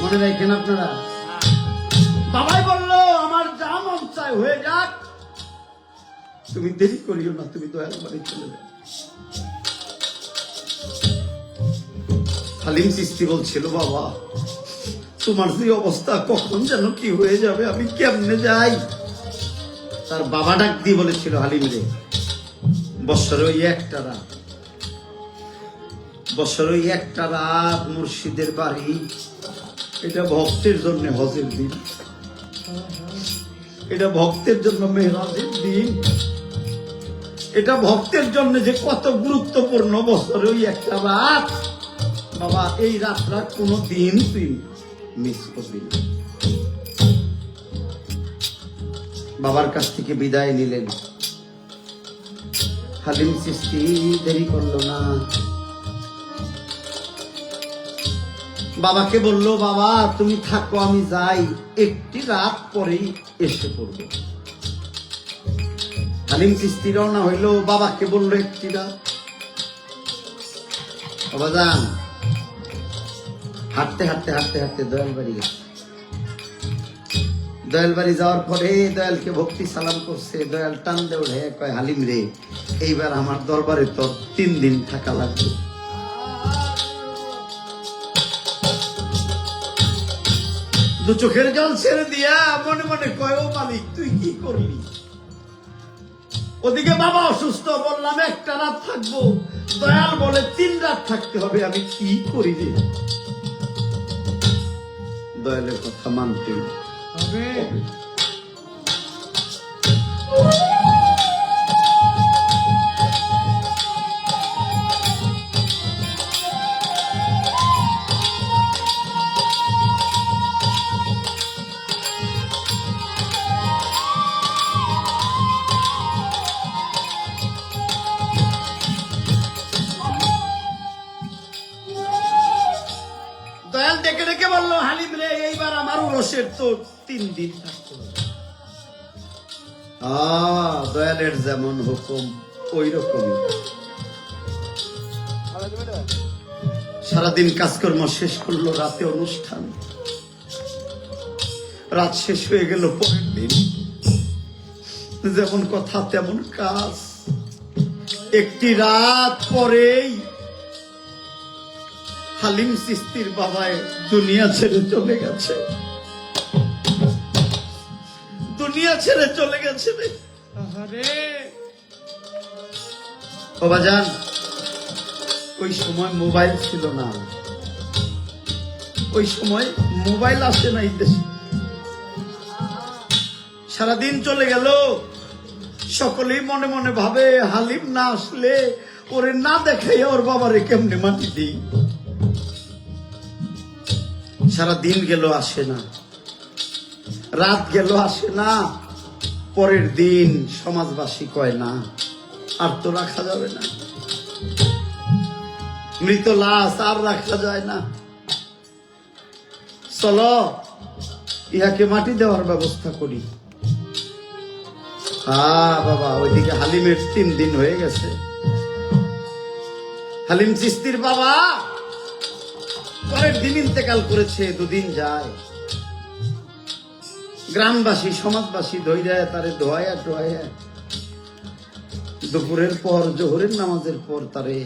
Speaker 4: মনে রাখেন আপনারা, বাবাই বললো আমার যা মন চায় হয়ে যাক, তুমি দেরি করিও না, তুমি দয়াল বাড়ি চলে যাও। হালিম চিশতি বলছিল, বাবা তোমার যে অবস্থা, কখন যেন কি হয়ে যাবে, আমি কেমনে যাই? তার বাবা ডাক দিয়ে বলেছিল, হালিম রে, বছরে ওই একটা রাত মুর্শিদের বাড়ি, এটা ভক্তের জন্য হজের দিন, এটা ভক্তের জন্য মেহরাজের দিন, এটা ভক্তের জন্য যে কত গুরুত্বপূর্ণ, বছরে ওই একটা রাত বাবা এই রাতটা কোনো দিন তুই মিস করবি না। বাবার কাছ থেকে বিদায় নিলেন। হালিম চিশতি দেরি করলো না, বাবাকে বলল, বাবা তুমি থাকো, আমি যাই, একটি রাত পরেই এসে পড়বে। হালিম চিশতি রওনা হইল, বাবাকে বললো একটি রাত। বাবা যান, হাঁটতে হাঁটতে হাঁটতে হাঁটতে দয়াল বাড়ি গেছে। দয়াল বাড়ি যাওয়ার পরে দয়ালকে ভক্তি সালাম করছে। দয়াল টান দে উঠে কয়, হালিম রে, এইবার আমার দরবারে তো 3 দিন থাকা লাগবে। দু চোখের জল ছেড়ে দিয়া মনে মনে কয়, ও মালিক তুই কি করলি? ওদিকে বাবা অসুস্থ, বললাম একটা রাত থাকবো, দয়াল বলে 3 রাত থাকতে হবে, আমি কি করি রে? দয়ালের কথা মানতে
Speaker 5: হবে।
Speaker 4: দয়াল ডেকে ডেকে বললো, হালিম রে, এইবার আমার উরসের তো 3 দিন থাকতে হবে। দয়ালের যেমন হুকুম ওই রকমই। সারাদিন কাজকর্ম শেষ করলো, রাতে অনুষ্ঠান। রাত শেষ হয়ে গেল, পরের দিন যেমন কথা তেমন কাজ। একটি রাত পরেই হালিম চিশতির বাবায় দুনিয়া ছেড়ে চলে গেছে। দুনিয়া ছেড়ে চলে গেছে রে।
Speaker 5: আহারে,
Speaker 4: বাবা যান, ওই সময় মোবাইল ছিল না, ওই সময় মোবাইল আসে না এই দেশে। সারাদিন চলে গেল, সকলেই মনে মনে ভাবে, হালিম না আসলে ওরে না দেখাই ওর বাবারে কেমনে মাটি দিই। সারাদিন গেল, আসে না। রাত গেল, আসে না। পরের দিন সমাজবাসী কয়, না আর তো রাখা যাবে না, মৃত লাশ আর রাখা যায় না, চলো ইহাকে মাটি দেওয়ার ব্যবস্থা করি। বাবা, ওইদিকে হালিমের 3 দিন হয়ে গেছে। হালিম চিশতির বাবা পরের দিন ইন্তেকাল করেছে। 2 দিন যায়, গ্রামবাসী সমাজবাসী ধৈর্য তারে ধোয়া টোয়া, দুপুরের পর জোহরের নামাজের পর তারে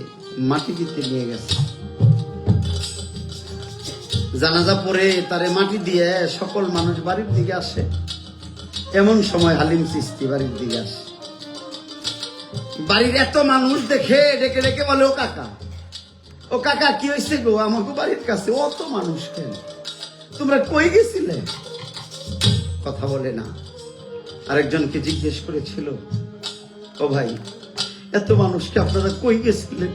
Speaker 4: মাটি দিতে নিয়ে গেছে। জানাজা পরে তারে মাটি দিয়ে সকল মানুষ বাড়ির দিকে আসে। এমন সময় হালিম চিশতি বাড়ির দিকে আসে। বাড়ির এত মানুষ দেখে ডেকে ডেকে বলে, ও কাকা, ও কাকা, কি হয়েছে গো? আমাকে বাড়ির কাছে অত মানুষ কেন? তোমরা কই গেছিলে? কথা বলে না। আরেকজনকে জিজ্ঞেস করেছিল, ও ভাই, এত মানুষকে আপনারা কই গেছিলেন?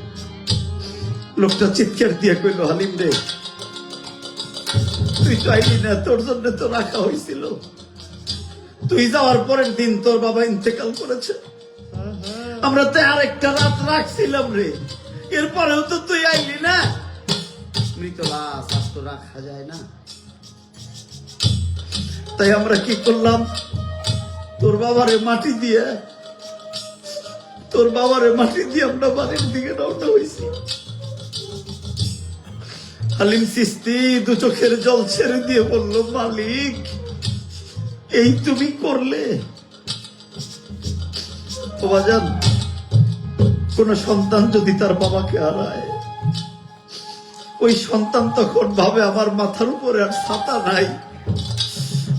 Speaker 4: লোকটা চিৎকার দিয়ে কইল, হালিম রে, তুই চাইলি না, তোর জন্য তো রাখা হয়েছিল। তুই যাওয়ার পরের দিন তোর বাবা ইন্তেকাল করেছে। আমরা তো আরেকটা রাত রাখছিলাম রে, এরপরেও তো তুই আইলি না। মৃত লাশ আর তো রাখা যায় না। তাই আমরা কি করলাম, তোর বাবারে মাটি দিয়ে আমরা বাড়ির দিকে রওনা হয়েছি। হালিম চিশতি 2 চোখের জল ছেড়ে দিয়ে বলল, মালিক, এই তুমি করলে? ও বাজান, কোন সন্তান যদি তার বাবাকে হারায়, ওই সন্তান তখন ভাবে আমার মাথার উপরে আর ছাতা নাই।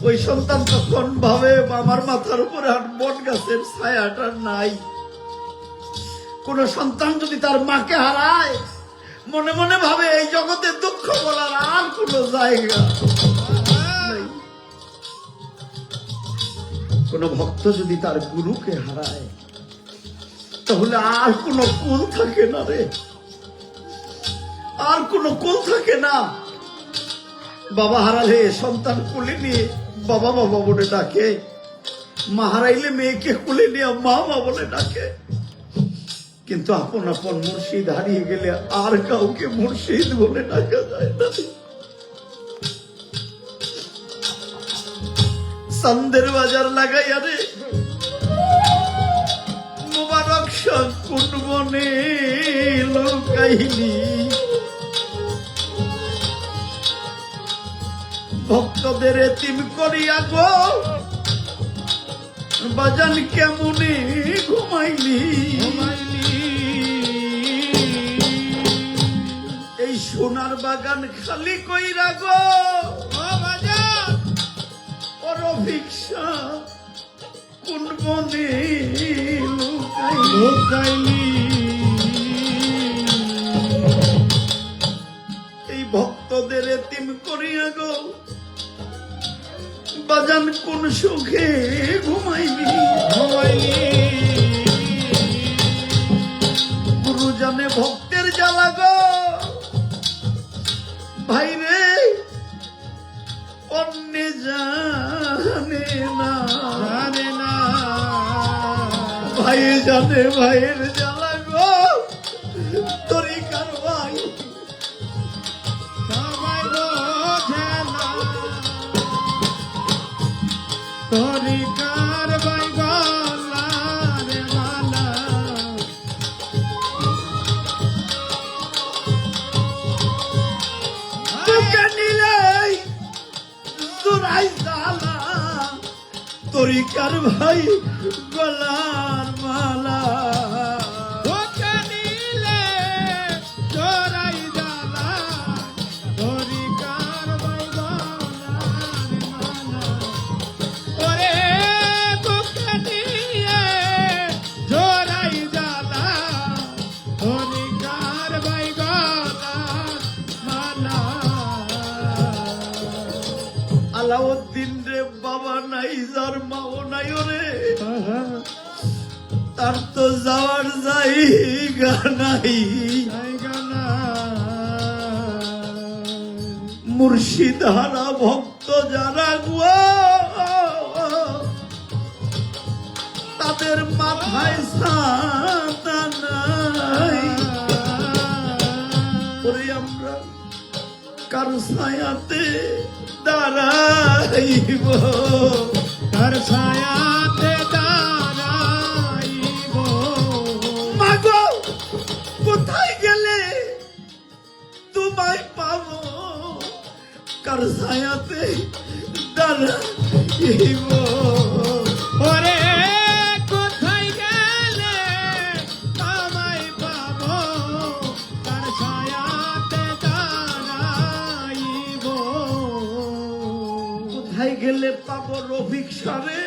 Speaker 4: ওই সন্তান তখন ভাবে আমার মাথার উপরে আর বট গাছের ছায়াটা নাই। কোন সন্তান যদি তার মাকে হারায়, মনে মনে ভাবে এই জগতে দুঃখ বলার আর কোন জায়গা নেই। কোন ভক্ত যদি তার গুরুকে হারায়, তাহলে আর কোন কুল থাকে না রে, আর কোনো কোল থাকে না। বাবা হারালে সন্তান কোলে নিয়ে বাবা বাবা বলে ডাকে, মা হারাইলে মেয়েকে কোলে নিয়ে মা মা বলে ডাকে। কিন্তু আপন আপন মুর্শিদ হারিয়ে গেলে আর কাউকে মুর্শিদ বলে ডাকা যায় না। চান্দের বাজার লাগাইয়া রে মোবারক শাহ কোন বনে লুকাইলি, ভক্তদের এতিম করিয়া গো বাজান কেমনে ঘুমাইলি। এই সোনার বাগান খালি কইরা গো ওর ভিক্ষা কোন বনে লুকাইলি। এই ভক্তদের এতিম করিয়া গো বাজান কোন সুখে ঘুমাইলি। গুরু জানে ভক্তের জ্বালা গো ভাই রে, অন্য জানে না ভাই জানে ভাইয়ের জ্বালা গো তরিকার ভাই
Speaker 5: সবাই বোঝে না তরিকার ভাই গলা রে মালা।
Speaker 4: তোকে নিলে জোড়াই জ্বালা তরিকার ভাই গলার মালা।
Speaker 5: ওকে নিলে জোড়াই জ্বালা তরিকার ভাই গলার মালা। ওরে তোকে নিয়ে জোড়াই জ্বালা তরিকার ভাই গলার মালা।
Speaker 4: আলাউদ্দিন রে বাবা নাই যার মাও নাই ওরে, তার তো যাওয়ার জায়গা নাই। মুর্শিদ হারা ভক্ত যারা গো তাদের মাথায় ছাতা নাই। ওরে আমরা কার ছায়াতে দাঁড়াইব,
Speaker 5: তার ছায়াতে দাঁড়াইব।
Speaker 4: মাগো কোথায় গেলে তোমায় পাবো, কার ছায়াতে দাঁড়াইব।
Speaker 5: ওরে কোথায় গেলে আমায় পাবো, তার ছায়াতে দাঁড়াইব।
Speaker 4: কোথায় গেলে পাবো রফিক সারে,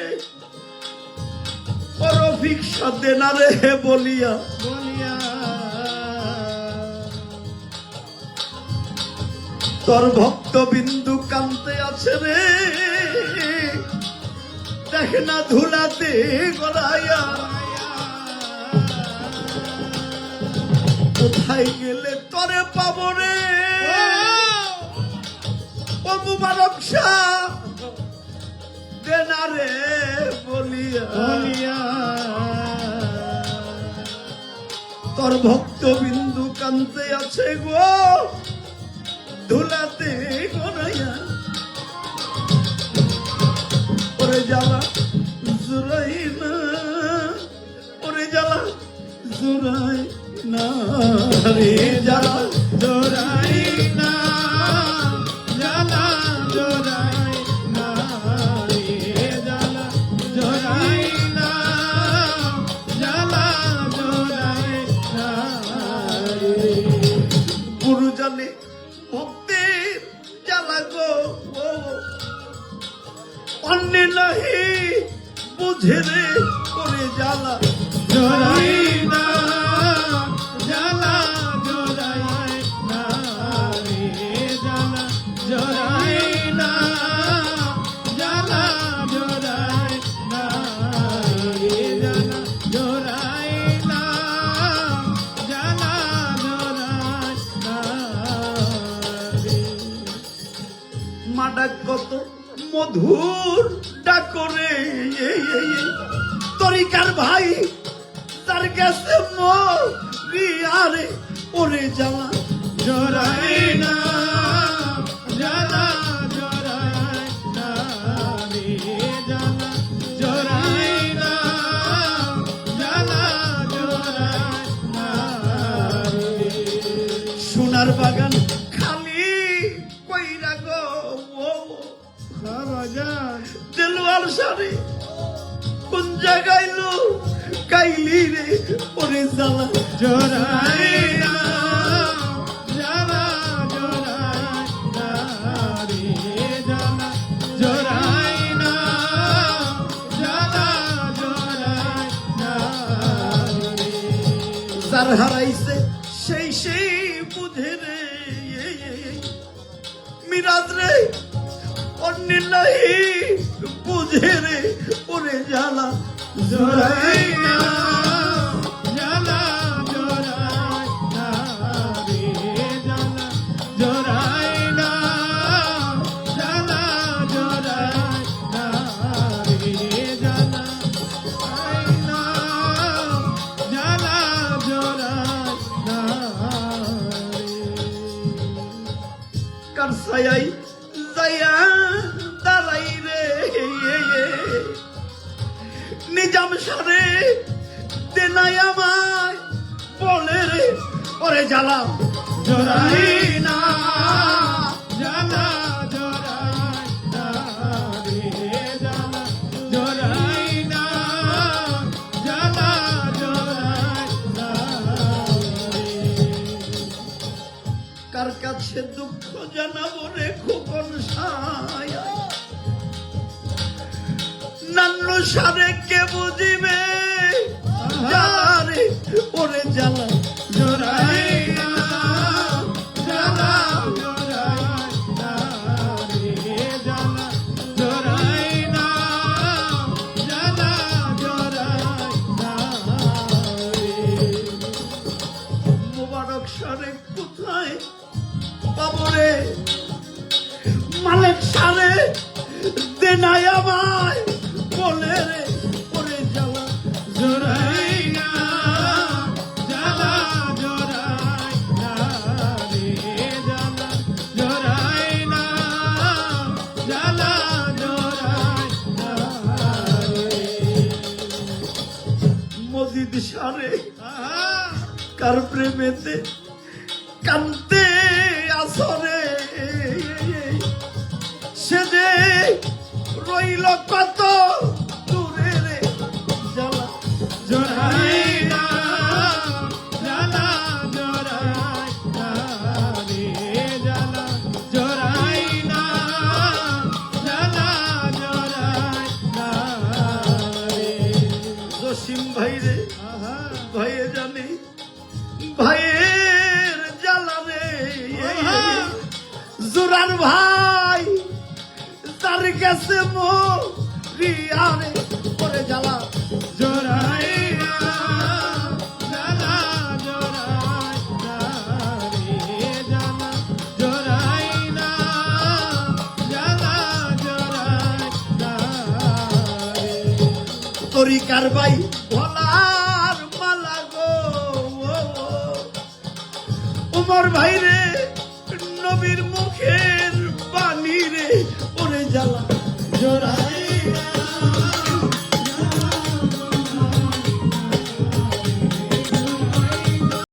Speaker 4: ও রফিক সাথে না রে বলিয়া
Speaker 5: বলিয়া
Speaker 4: তোর ভক্ত বিন্দু কান্তে আছে রে, দেখ না ধুলাতে গড়াইয়া। কোথায় গেলে তরে পাবো রে, ও মুবারক শাহ দে না রে বলিয়া।
Speaker 5: বলিয়া
Speaker 4: তোর ভক্ত বিন্দু কান্তে আছে গো ধুলাতে গড়াইয়া। ওরে জ্বালা জুড়াই না, ওরে জ্বালা জুড়াই না রে জ্বালা
Speaker 5: জোড়াই না জ্বালা জোড়াই না রে জ্বালা জোড়াই না জ্বালা জোড়াই না রে।
Speaker 4: গুরু জানে ভক্তের জ্বালা গো অন্য নাহি বুঝে রে, করে জ্বালা
Speaker 5: জোড়াই না জ্বালা জোড়াই না রে জ্বালা জোড়াই না জ্বালা জোড়াই না রে জ্বালা জোড়াই না জ্বালা জোড়াই না
Speaker 4: ডাক কত মধুর ডাক করে তরিকার ভাই তার কাছে মরিয়ারে ওরে জ্বালা
Speaker 5: জোরাই না জ্বালা জোরাই না রে জ্বালা জোরাই না জ্বালা জোরাই না রে।
Speaker 4: সোনার বাগান খালি কইরা গো
Speaker 5: বাজান
Speaker 4: দেলোয়ার সারে কোন জায়গায় লো কাইলি রে ওরে জ্বালা
Speaker 5: জোরাই না জ্বালা জোরাই না রে জ্বালা জোরাই না জ্বালা জোরাই না রে।
Speaker 4: যার হারাইছে সেই বুঝে রে মিরাজ রে অন্য নাই বুঝে রে ওরে জ্বালা
Speaker 5: জোরাই না জ্বালা জোরাই না রে জ্বালা জোরাই না জ্বালা জোরাই না রে জ্বালা জোরাই না জ্বালা জোরাই না রে।
Speaker 4: কার ছায়াই যাইয়া দাঁড়াই রে নিজাম সারে দেনাই আমায় বলে রে ওরে জ্বালা
Speaker 5: জোরাই না জ্বালা জোরাই না রে জ্বালা জোরাই না জ্বালা জোরাই না রে।
Speaker 4: কার কাছে দুঃখ জানাবো রে খোকন সায়া নান্ন সারে কে বুঝিবে জ্বালা রে ওরে জ্বালা
Speaker 5: জোরাই না জ্বালা জোরাই না রে জ্বালা জোরাই না জ্বালা জোরাই না রে।
Speaker 4: মোবারক সারে কোথায় পাবো রে মালিক সারে দেনাই আমায় বলে রে ওরে জ্বালা
Speaker 5: জোরাই না জ্বালা জোরাই না রে জ্বালা জোরাই না জ্বালা জোরাই না রে।
Speaker 4: মজিদ সারে
Speaker 5: আহা
Speaker 4: কার প্রেমেতে কান্তে আসরে সে যে রইল কত দূরে রে জ্বালা
Speaker 5: জোরাই না জ্বালা জোরাই না রে জ্বালা জোরাই না জ্বালা জোরাই না রে।
Speaker 4: জসিম ভাই রে
Speaker 5: আহা
Speaker 4: ভাইয়ে জানি ভাইয়ের জ্বালা রে জোরার ভাই তার কাছে মরিয়া রে ওরে জ্বালা
Speaker 5: জোরাই না জ্বালা জোরাই না রে জ্বালা জোরাই না জ্বালা জোরাই না রে।
Speaker 4: তরিকার ভাই ভোলার মালা গো উমর ভাই রে নবীর